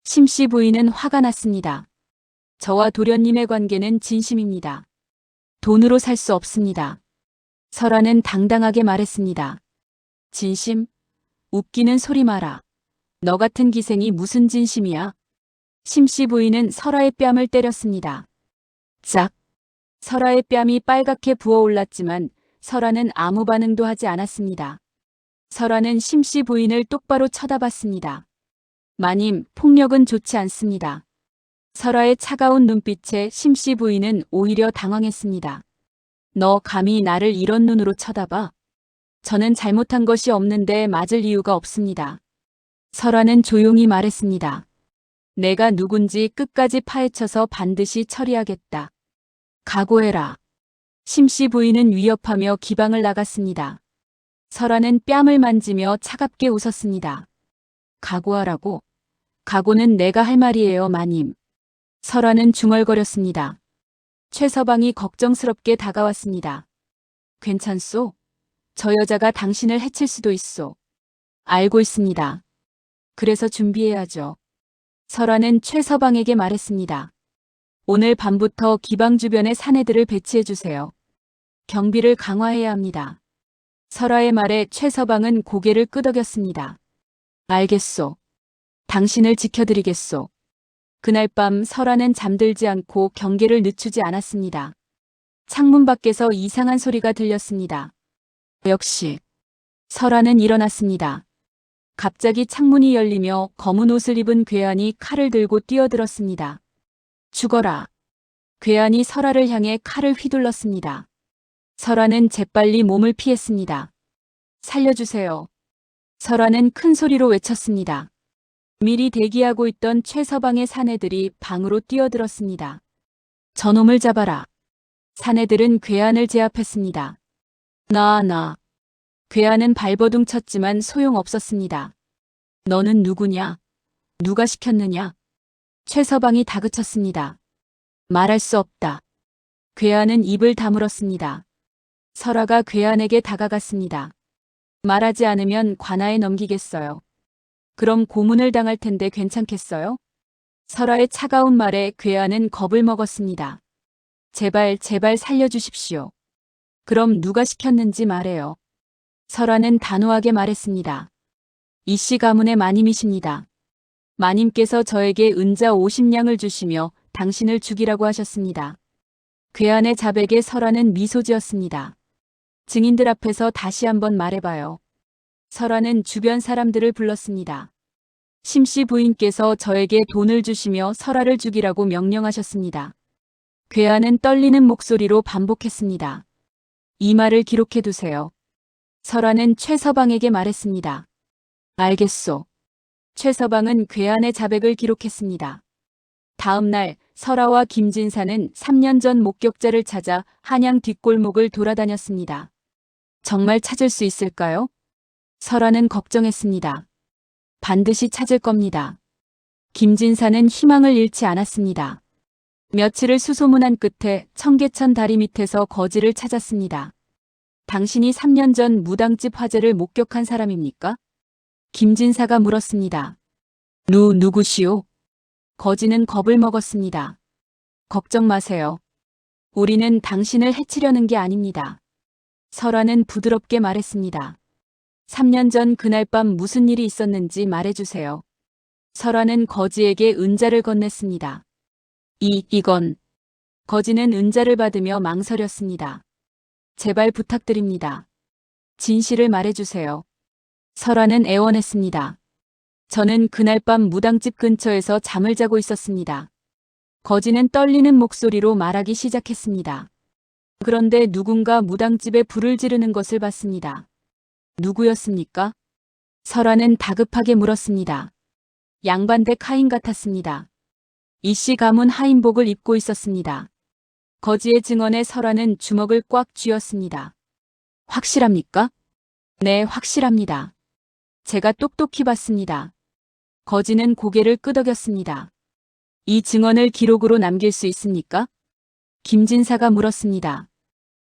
심씨 부인은 화가 났습니다. 저와 도련님의 관계는 진심입니다. 돈으로 살 수 없습니다. 설아는 당당하게 말했습니다. 진심? 웃기는 소리 마라. 너 같은 기생이 무슨 진심이야? 심씨 부인은 설아의 뺨을 때렸습니다. 짝! 설아의 뺨이 빨갛게 부어올랐지만 설아는 아무 반응도 하지 않았습니다. 설아는 심씨 부인을 똑바로 쳐다봤습니다. 마님, 폭력은 좋지 않습니다. 설아의 차가운 눈빛에 심씨 부인은 오히려 당황했습니다. 너 감히 나를 이런 눈으로 쳐다봐? 저는 잘못한 것이 없는데 맞을 이유가 없습니다. 설아는 조용히 말했습니다. 내가 누군지 끝까지 파헤쳐서 반드시 처리하겠다. 각오해라. 심씨 부인은 위협하며 기방을 나갔습니다. 설아는 뺨을 만지며 차갑게 웃었습니다. 각오하라고? 각오는 내가 할 말이에요, 마님. 설아는 중얼거렸습니다. 최서방이 걱정스럽게 다가왔습니다. 괜찮소? 저 여자가 당신을 해칠 수도 있소. 알고 있습니다. 그래서 준비해야죠. 설아는 최서방에게 말했습니다. 오늘 밤부터 기방 주변에 사내들을 배치해주세요. 경비를 강화해야 합니다. 설아의 말에 최서방은 고개를 끄덕였습니다. 알겠소. 당신을 지켜드리겠소. 그날 밤 설아는 잠들지 않고 경계를 늦추지 않았습니다. 창문 밖에서 이상한 소리가 들렸습니다. 역시. 설아는 일어났습니다. 갑자기 창문이 열리며 검은 옷을 입은 괴한이 칼을 들고 뛰어들었습니다. 죽어라. 괴한이 설아를 향해 칼을 휘둘렀습니다. 설아는 재빨리 몸을 피했습니다. 살려주세요. 설아는 큰 소리로 외쳤습니다. 미리 대기하고 있던 최서방의 사내들이 방으로 뛰어들었습니다. 저놈을 잡아라. 사내들은 괴한을 제압했습니다. 나. 괴한은 발버둥 쳤지만 소용없었습니다. 너는 누구냐? 누가 시켰느냐? 최서방이 다그쳤습니다. 말할 수 없다. 괴한은 입을 다물었습니다. 설아가 괴한에게 다가갔습니다. 말하지 않으면 관아에 넘기겠어요. 그럼 고문을 당할 텐데 괜찮겠어요? 설아의 차가운 말에 괴한은 겁을 먹었습니다. 제발 살려주십시오. 그럼 누가 시켰는지 말해요. 설아는 단호하게 말했습니다. 이씨 가문의 마님이십니다. 마님께서 저에게 은자 50냥을 주시며 당신을 죽이라고 하셨습니다. 괴한의 자백에 설아는 미소 지었습니다. 증인들 앞에서 다시 한번 말해봐요. 설아는 주변 사람들을 불렀습니다. 심씨 부인께서 저에게 돈을 주시며 설아를 죽이라고 명령하셨습니다. 괴한은 떨리는 목소리로 반복했습니다. 이 말을 기록해 두세요. 설아는 최서방에게 말했습니다. 알겠소. 최서방은 괴한의 자백을 기록했습니다. 다음 날 설아와 김진사는 3년 전 목격자를 찾아 한양 뒷골목을 돌아다녔습니다. 정말 찾을 수 있을까요? 설아는 걱정했습니다. 반드시 찾을 겁니다. 김진사는 희망을 잃지 않았습니다. 며칠을 수소문한 끝에 청계천 다리 밑에서 거지를 찾았습니다. 당신이 3년 전 무당집 화재를 목격한 사람입니까? 김진사가 물었습니다. 누구시오? 거지는 겁을 먹었습니다. 걱정 마세요. 우리는 당신을 해치려는 게 아닙니다. 설아는 부드럽게 말했습니다. 3년 전 그날 밤 무슨 일이 있었는지 말해주세요. 설아는 거지에게 은자를 건넸습니다. 이건. 거지는 은자를 받으며 망설였습니다. 제발 부탁드립니다. 진실을 말해주세요. 설아는 애원했습니다. 저는 그날 밤 무당집 근처에서 잠을 자고 있었습니다. 거지는 떨리는 목소리로 말하기 시작했습니다. 그런데 누군가 무당집에 불을 지르는 것을 봤습니다. 누구였습니까? 설아는 다급하게 물었습니다. 양반댁 하인 같았습니다. 이씨 가문 하인복을 입고 있었습니다. 거지의 증언에 설아는 주먹을 꽉 쥐었습니다. 확실합니까? 네, 확실합니다. 제가 똑똑히 봤습니다. 거지는 고개를 끄덕였습니다. 이 증언을 기록으로 남길 수 있습니까? 김진사가 물었습니다.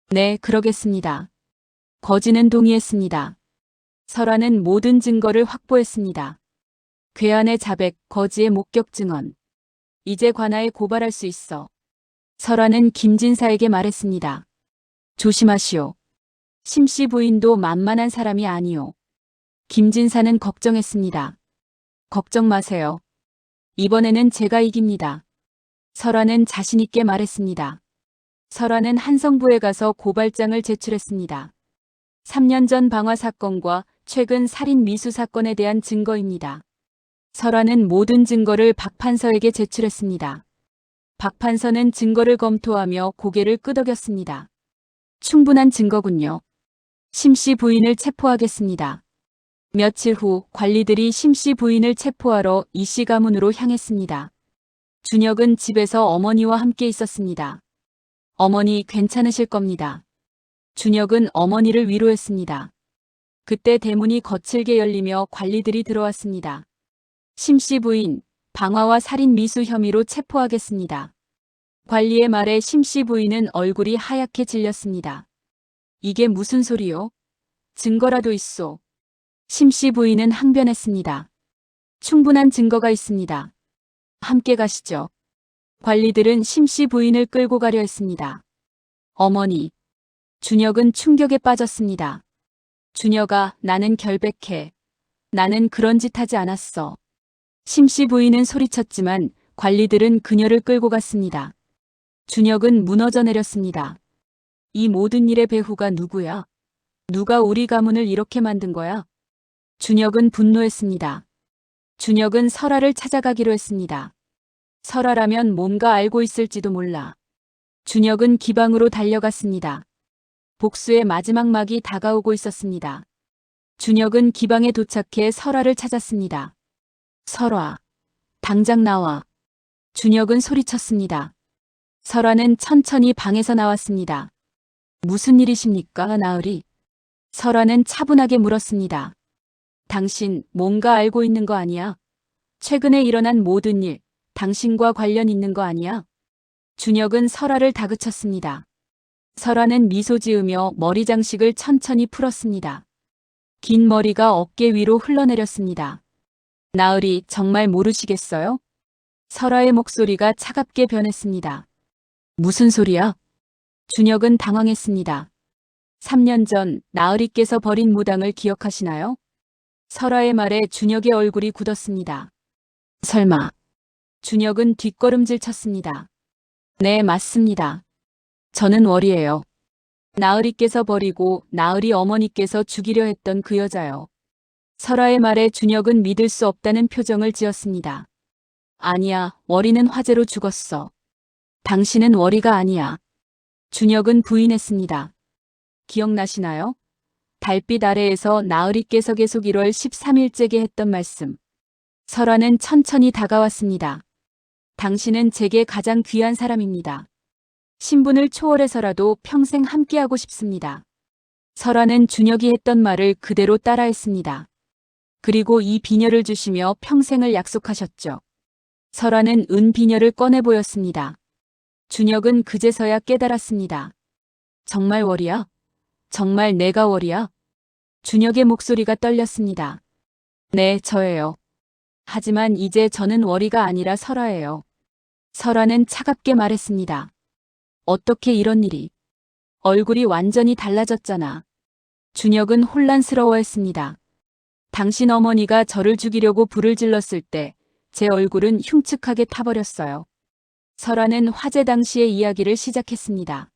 네, 그러겠습니다. 거지는 동의했습니다. 설아는 모든 증거를 확보했습니다. 괴한의 자백, 거지의 목격 증언. 이제 관아에 고발할 수 있어. 설아는 김진사에게 말했습니다. 조심하시오. 심씨 부인도 만만한 사람이 아니오. 김진사는 걱정했습니다. 걱정 마세요. 이번에는 제가 이깁니다. 설아는 자신있게 말했습니다. 설아는 한성부에 가서 고발장을 제출했습니다. 3년 전 방화 사건과 최근 살인 미수 사건에 대한 증거입니다. 설아는 모든 증거를 박 판서에게 제출했습니다. 박 판서는 증거를 검토하며 고개를 끄덕였습니다. 충분한 증거군요. 심씨 부인을 체포하겠습니다. 며칠 후 관리들이 심씨 부인을 체포하러 이씨 가문으로 향했습니다. 준혁은 집에서 어머니와 함께 있었습니다. 어머니 괜찮으실 겁니다. 준혁은 어머니를 위로했습니다. 그때 대문이 거칠게 열리며 관리들이 들어왔습니다. 심씨 부인, 방화와 살인 미수 혐의로 체포하겠습니다. 관리의 말에 심씨 부인은 얼굴이 하얗게 질렸습니다. 이게 무슨 소리요? 증거라도 있소. 심씨 부인은 항변했습니다. 충분한 증거가 있습니다. 함께 가시죠. 관리들은 심씨 부인을 끌고 가려 했습니다. 어머니. 준혁은 충격에 빠졌습니다. 준혁아, 나는 결백해. 나는 그런 짓 하지 않았어. 심씨 부인은 소리쳤지만 관리들은 그녀를 끌고 갔습니다. 준혁은 무너져 내렸습니다. 이 모든 일의 배후가 누구야? 누가 우리 가문을 이렇게 만든 거야? 준혁은 분노했습니다. 준혁은 설아를 찾아가기로 했습니다. 설아라면 뭔가 알고 있을지도 몰라. 준혁은 기방으로 달려갔습니다. 복수의 마지막 막이 다가오고 있었습니다. 준혁은 기방에 도착해 설아를 찾았습니다. 설아, 당장 나와. 준혁은 소리쳤습니다. 설아는 천천히 방에서 나왔습니다. 무슨 일이십니까, 나으리? 설아는 차분하게 물었습니다. 당신 뭔가 알고 있는 거 아니야? 최근에 일어난 모든 일, 당신과 관련 있는 거 아니야? 준혁은 설아를 다그쳤습니다. 설아는 미소 지으며 머리 장식을 천천히 풀었습니다. 긴 머리가 어깨 위로 흘러내렸습니다. 나으리 정말 모르시겠어요? 설아의 목소리가 차갑게 변했습니다. 무슨 소리야? 준혁은 당황했습니다. 3년 전 나으리께서 버린 무당을 기억하시나요? 설아의 말에 준혁의 얼굴이 굳었습니다. 설마. 준혁은 뒷걸음질 쳤습니다. 네, 맞습니다. 저는 월이에요. 나으리께서 버리고 나으리 어머니께서 죽이려 했던 그 여자요. 설아의 말에 준혁은 믿을 수 없다는 표정을 지었습니다. 아니야, 월이는 화재로 죽었어. 당신은 월이가 아니야. 준혁은 부인했습니다. 기억나시나요? 달빛 아래에서 나으리께서 계속 1월 13일째게 했던 말씀. 설아는 천천히 다가왔습니다. 당신은 제게 가장 귀한 사람입니다. 신분을 초월해서라도 평생 함께하고 싶습니다. 설아는 준혁이 했던 말을 그대로 따라했습니다. 그리고 이 비녀를 주시며 평생을 약속하셨죠. 설아는 은 비녀를 꺼내 보였습니다. 준혁은 그제서야 깨달았습니다. 정말 월이야? 정말 내가 월이야? 준혁의 목소리가 떨렸습니다. 네, 저예요. 하지만 이제 저는 월이가 아니라 설아예요. 설아는 차갑게 말했습니다. 어떻게 이런 일이? 얼굴이 완전히 달라졌잖아. 준혁은 혼란스러워했습니다. 당신 어머니가 저를 죽이려고 불을 질렀을 때 제 얼굴은 흉측하게 타버렸어요. 설아는 화재 당시의 이야기를 시작했습니다.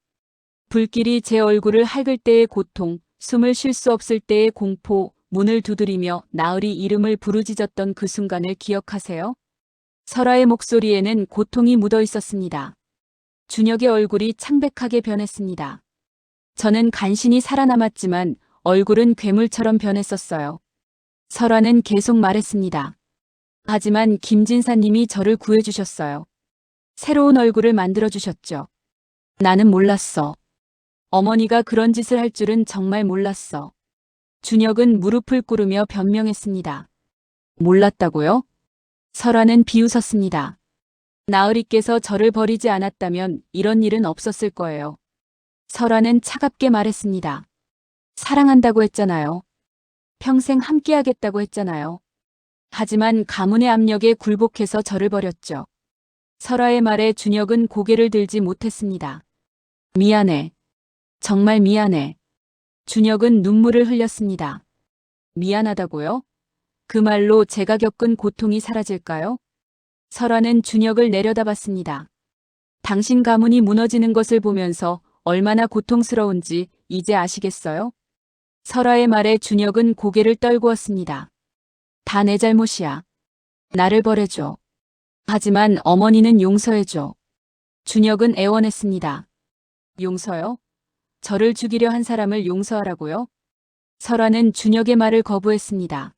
불길이 제 얼굴을 핥을 때의 고통, 숨을 쉴 수 없을 때의 공포, 문을 두드리며 나으리 이름을 부르짖었던 그 순간을 기억하세요? 설아의 목소리에는 고통이 묻어 있었습니다. 준혁의 얼굴이 창백하게 변했습니다. 저는 간신히 살아남았지만 얼굴은 괴물처럼 변했었어요. 설아는 계속 말했습니다. 하지만 김진사님이 저를 구해주셨어요. 새로운 얼굴을 만들어주셨죠. 나는 몰랐어. 어머니가 그런 짓을 할 줄은 정말 몰랐어. 준혁은 무릎을 꿇으며 변명했습니다. 몰랐다고요? 설아는 비웃었습니다. 나으리께서 저를 버리지 않았다면 이런 일은 없었을 거예요. 설아는 차갑게 말했습니다. 사랑한다고 했잖아요. 평생 함께하겠다고 했잖아요. 하지만 가문의 압력에 굴복해서 저를 버렸죠. 설아의 말에 준혁은 고개를 들지 못했습니다. 미안해. 정말 미안해. 준혁은 눈물을 흘렸습니다. 미안하다고요? 그 말로 제가 겪은 고통이 사라질까요? 설아는 준혁을 내려다봤습니다. 당신 가문이 무너지는 것을 보면서 얼마나 고통스러운지 이제 아시겠어요? 설아의 말에 준혁은 고개를 떨구었습니다. 다 내 잘못이야. 나를 벌해줘. 하지만 어머니는 용서해줘. 준혁은 애원했습니다. 용서요? 저를 죽이려 한 사람을 용서하라고요? 설아는 준혁의 말을 거부했습니다.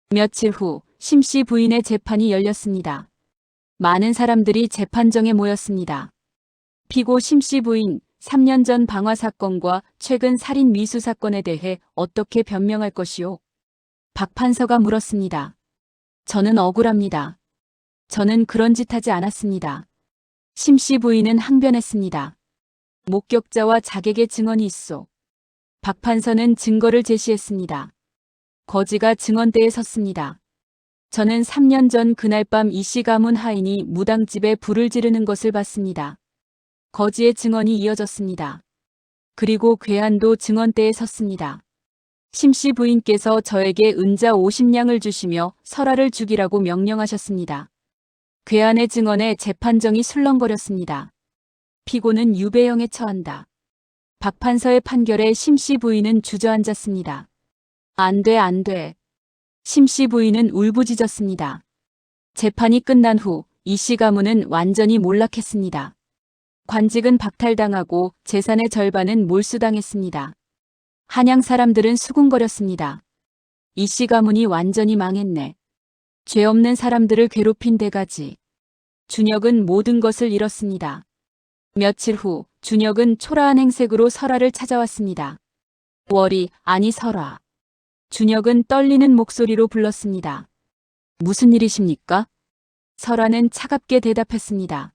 며칠 후 심씨 부인의 재판이 열렸습니다. 많은 사람들이 재판정에 모였습니다. 피고 심씨 부인 3년 전 방화 사건과 최근 살인 미수 사건에 대해 어떻게 변명할 것이오? 박 판사가 물었습니다. 저는 억울합니다. 저는 그런 짓 하지 않았습니다. 심씨 부인은 항변했습니다. 목격자와 자객의 증언이 있어. 박 판사는 증거를 제시했습니다. 거지가 증언대에 섰습니다. 저는 3년 전 그날 밤 이씨 가문 하인이 무당집에 불을 지르는 것을 봤습니다. 거지의 증언이 이어졌습니다. 그리고 괴한도 증언대에 섰습니다. 심씨 부인께서 저에게 은자 50냥을 주시며 설아를 죽이라고 명령하셨습니다. 괴한의 증언에 재판정이 술렁거렸습니다. 피고는 유배형에 처한다. 박 판사의 판결에 심씨 부인은 주저앉았습니다. 안 돼, 안 돼. 심씨 부인은 울부짖었습니다. 재판이 끝난 후 이씨 가문은 완전히 몰락했습니다. 관직은 박탈당하고 재산의 절반은 몰수당했습니다. 한양 사람들은 수군거렸습니다. 이씨 가문이 완전히 망했네. 죄 없는 사람들을 괴롭힌 대가지. 준혁은 모든 것을 잃었습니다. 며칠 후 준혁은 초라한 행색으로 설아를 찾아왔습니다. 월이, 아니 설아. 준혁은 떨리는 목소리로 불렀습니다. 무슨 일이십니까? 설아는 차갑게 대답했습니다.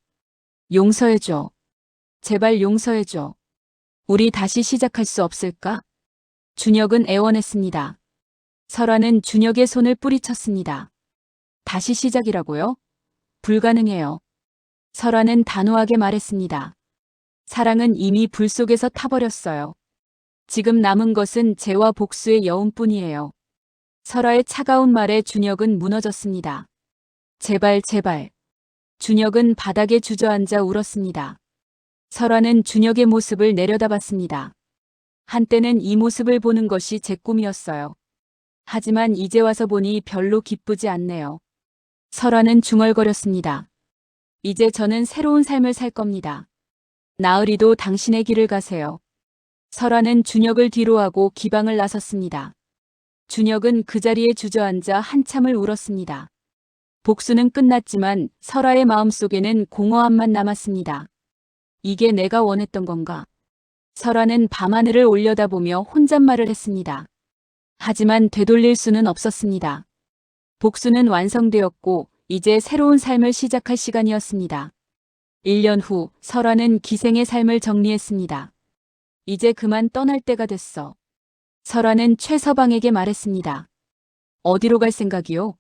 용서해줘. 제발 용서해줘. 우리 다시 시작할 수 없을까? 준혁은 애원했습니다. 설아는 준혁의 손을 뿌리쳤습니다. 다시 시작이라고요? 불가능해요. 설아는 단호하게 말했습니다. 사랑은 이미 불 속에서 타버렸어요. 지금 남은 것은 죄와 복수의 여운뿐이에요. 설아의 차가운 말에 준혁은 무너졌습니다. 제발, 제발. 준혁은 바닥에 주저앉아 울었습니다. 설아는 준혁의 모습을 내려다봤습니다. 한때는 이 모습을 보는 것이 제 꿈이었어요. 하지만 이제 와서 보니 별로 기쁘지 않네요. 설아는 중얼거렸습니다. 이제 저는 새로운 삶을 살 겁니다. 나으리도 당신의 길을 가세요. 설아는 준혁을 뒤로하고 기방을 나섰습니다. 준혁은 그 자리에 주저앉아 한참을 울었습니다. 복수는 끝났지만 설아의 마음속에는 공허함만 남았습니다. 이게 내가 원했던 건가? 설아는 밤하늘을 올려다보며 혼잣말을 했습니다. 하지만 되돌릴 수는 없었습니다. 복수는 완성되었고 이제 새로운 삶을 시작할 시간이었습니다. 1년 후 설아는 기생의 삶을 정리했습니다. 이제 그만 떠날 때가 됐어. 설아는 최서방에게 말했습니다. 어디로 갈 생각이요?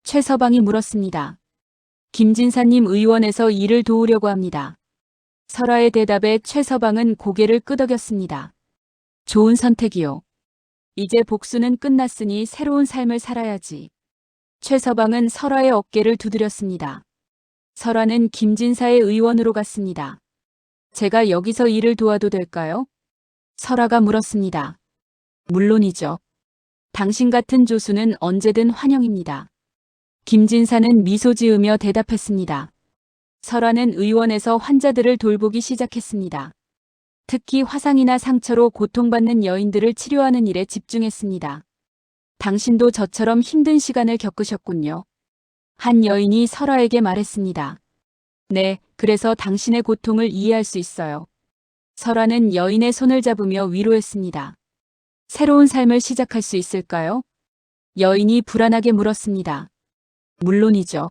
최서방이 물었습니다. 김진사님 의원에서 일을 도우려고 합니다. 설아의 대답에 최서방은 고개를 끄덕였습니다. 좋은 선택이요. 이제 복수는 끝났으니 새로운 삶을 살아야지. 최서방은 설아의 어깨를 두드렸습니다. 설아는 김진사의 의원으로 갔습니다. 제가 여기서 일을 도와도 될까요? 설아가 물었습니다. 물론이죠. 당신 같은 조수는 언제든 환영입니다. 김진사는 미소 지으며 대답했습니다. 설아는 의원에서 환자들을 돌보기 시작했습니다. 특히 화상이나 상처로 고통받는 여인들을 치료하는 일에 집중했습니다. 당신도 저처럼 힘든 시간을 겪으셨군요. 한 여인이 설아에게 말했습니다. 네, 그래서 당신의 고통을 이해할 수 있어요. 설아는 여인의 손을 잡으며 위로했습니다. 새로운 삶을 시작할 수 있을까요? 여인이 불안하게 물었습니다. 물론이죠.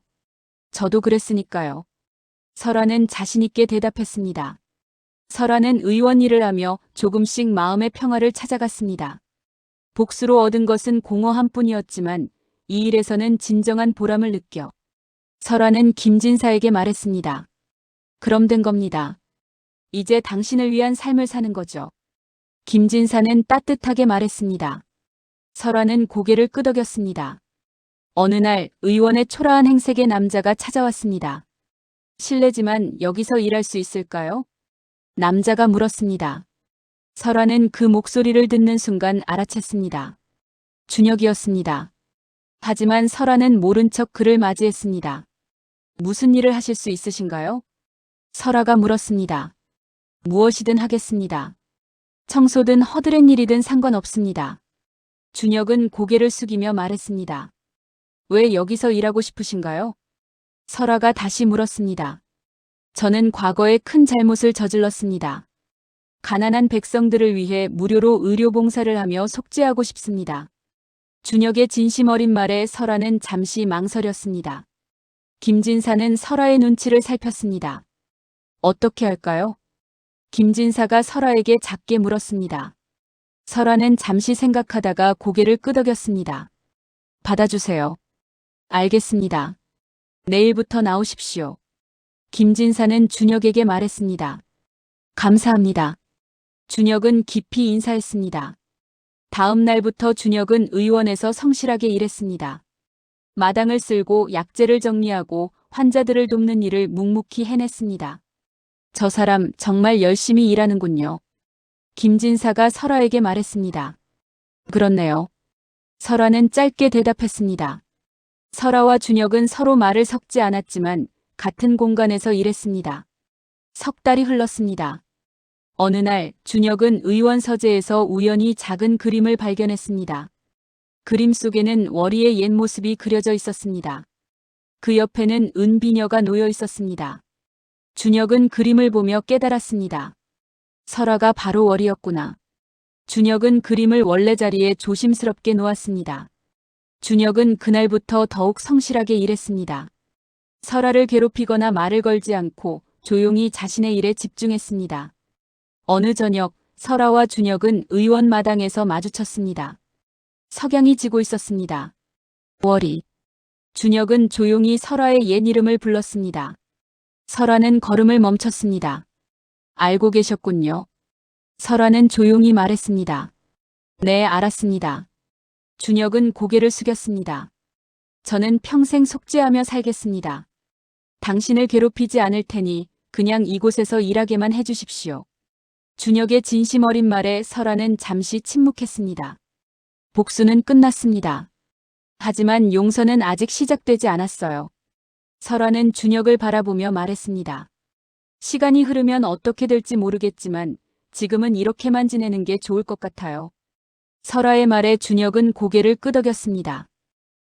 저도 그랬으니까요. 설아는 자신있게 대답했습니다. 설아는 의원 일을 하며 조금씩 마음의 평화를 찾아갔습니다. 복수로 얻은 것은 공허함 뿐이었지만 이 일에서는 진정한 보람을 느껴. 설아는 김진사에게 말했습니다. 그럼 된 겁니다. 이제 당신을 위한 삶을 사는 거죠. 김진사는 따뜻하게 말했습니다. 설아는 고개를 끄덕였습니다. 어느 날 의원의 초라한 행색의 남자가 찾아왔습니다. 실례지만 여기서 일할 수 있을까요? 남자가 물었습니다. 설아는 그 목소리를 듣는 순간 알아챘습니다. 준혁이었습니다. 하지만 설아는 모른 척 그를 맞이했습니다. 무슨 일을 하실 수 있으신가요? 설아가 물었습니다. 무엇이든 하겠습니다. 청소든 허드렛 일이든 상관없습니다. 준혁은 고개를 숙이며 말했습니다. 왜 여기서 일하고 싶으신가요? 설아가 다시 물었습니다. 저는 과거에 큰 잘못을 저질렀습니다. 가난한 백성들을 위해 무료로 의료봉사를 하며 속죄하고 싶습니다. 준혁의 진심 어린 말에 설아는 잠시 망설였습니다. 김진사는 설아의 눈치를 살폈습니다. 어떻게 할까요? 김진사가 설아에게 작게 물었습니다. 설아는 잠시 생각하다가 고개를 끄덕였습니다. 받아주세요. 알겠습니다. 내일부터 나오십시오. 김진사는 준혁에게 말했습니다. 감사합니다. 준혁은 깊이 인사했습니다. 다음 날부터 준혁은 의원에서 성실하게 일했습니다. 마당을 쓸고 약재를 정리하고 환자들을 돕는 일을 묵묵히 해냈습니다. 저 사람 정말 열심히 일하는군요. 김진사가 설아에게 말했습니다. 그렇네요. 설아는 짧게 대답했습니다. 설아와 준혁은 서로 말을 섞지 않았지만 같은 공간에서 일했습니다. 석 달이 흘렀습니다. 어느 날 준혁은 의원 서재에서 우연히 작은 그림을 발견했습니다. 그림 속에는 월이의 옛 모습이 그려져 있었습니다. 그 옆에는 은비녀가 놓여 있었습니다. 준혁은 그림을 보며 깨달았습니다. 설아가 바로 월이었구나. 준혁은 그림을 원래 자리에 조심스럽게 놓았습니다. 준혁은 그날부터 더욱 성실하게 일했습니다. 설아를 괴롭히거나 말을 걸지 않고 조용히 자신의 일에 집중했습니다. 어느 저녁 설아와 준혁은 의원 마당에서 마주쳤습니다. 석양이 지고 있었습니다. 월이. 준혁은 조용히 설아의 옛 이름을 불렀습니다. 설아는 걸음을 멈췄습니다. 알고 계셨군요. 설아는 조용히 말했습니다. 네, 알았습니다. 준혁은 고개를 숙였습니다. 저는 평생 속죄하며 살겠습니다. 당신을 괴롭히지 않을 테니 그냥 이곳에서 일하게만 해주십시오. 준혁의 진심 어린 말에 설아는 잠시 침묵했습니다. 복수는 끝났습니다. 하지만 용서는 아직 시작되지 않았어요. 설아는 준혁을 바라보며 말했습니다. 시간이 흐르면 어떻게 될지 모르겠지만 지금은 이렇게만 지내는 게 좋을 것 같아요. 설아의 말에 준혁은 고개를 끄덕였습니다.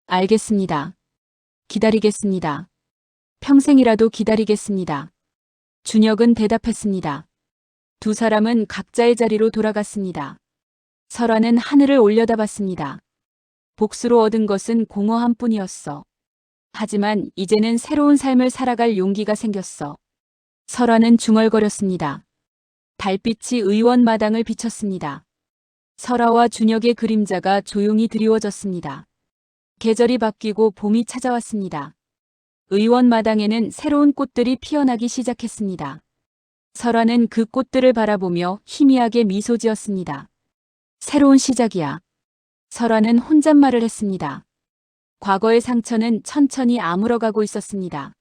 알겠습니다. 기다리겠습니다. 평생이라도 기다리겠습니다. 준혁은 대답했습니다. 두 사람은 각자의 자리로 돌아갔습니다. 설아는 하늘을 올려다봤습니다. 복수로 얻은 것은 공허함 뿐이었어. 하지만 이제는 새로운 삶을 살아갈 용기가 생겼어. 설아는 중얼거렸습니다. 달빛이 의원 마당을 비쳤습니다. 설아와 준혁의 그림자가 조용히 드리워졌습니다. 계절이 바뀌고 봄이 찾아왔습니다. 의원 마당에는 새로운 꽃들이 피어나기 시작했습니다. 설아는 그 꽃들을 바라보며 희미하게 미소 지었습니다. 새로운 시작이야. 설아는 혼잣말을 했습니다. 과거의 상처는 천천히 아물어가고 있었습니다.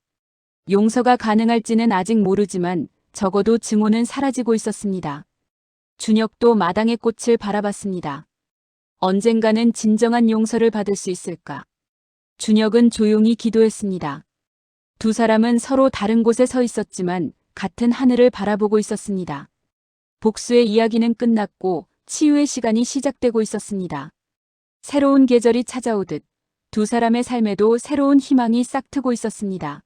용서가 가능할지는 아직 모르지만 적어도 증오는 사라지고 있었습니다. 준혁도 마당의 꽃을 바라봤습니다. 언젠가는 진정한 용서를 받을 수 있을까? 준혁은 조용히 기도했습니다. 두 사람은 서로 다른 곳에 서 있었지만 같은 하늘을 바라보고 있었습니다. 복수의 이야기는 끝났고 치유의 시간이 시작되고 있었습니다. 새로운 계절이 찾아오듯 두 사람의 삶에도 새로운 희망이 싹트고 있었습니다.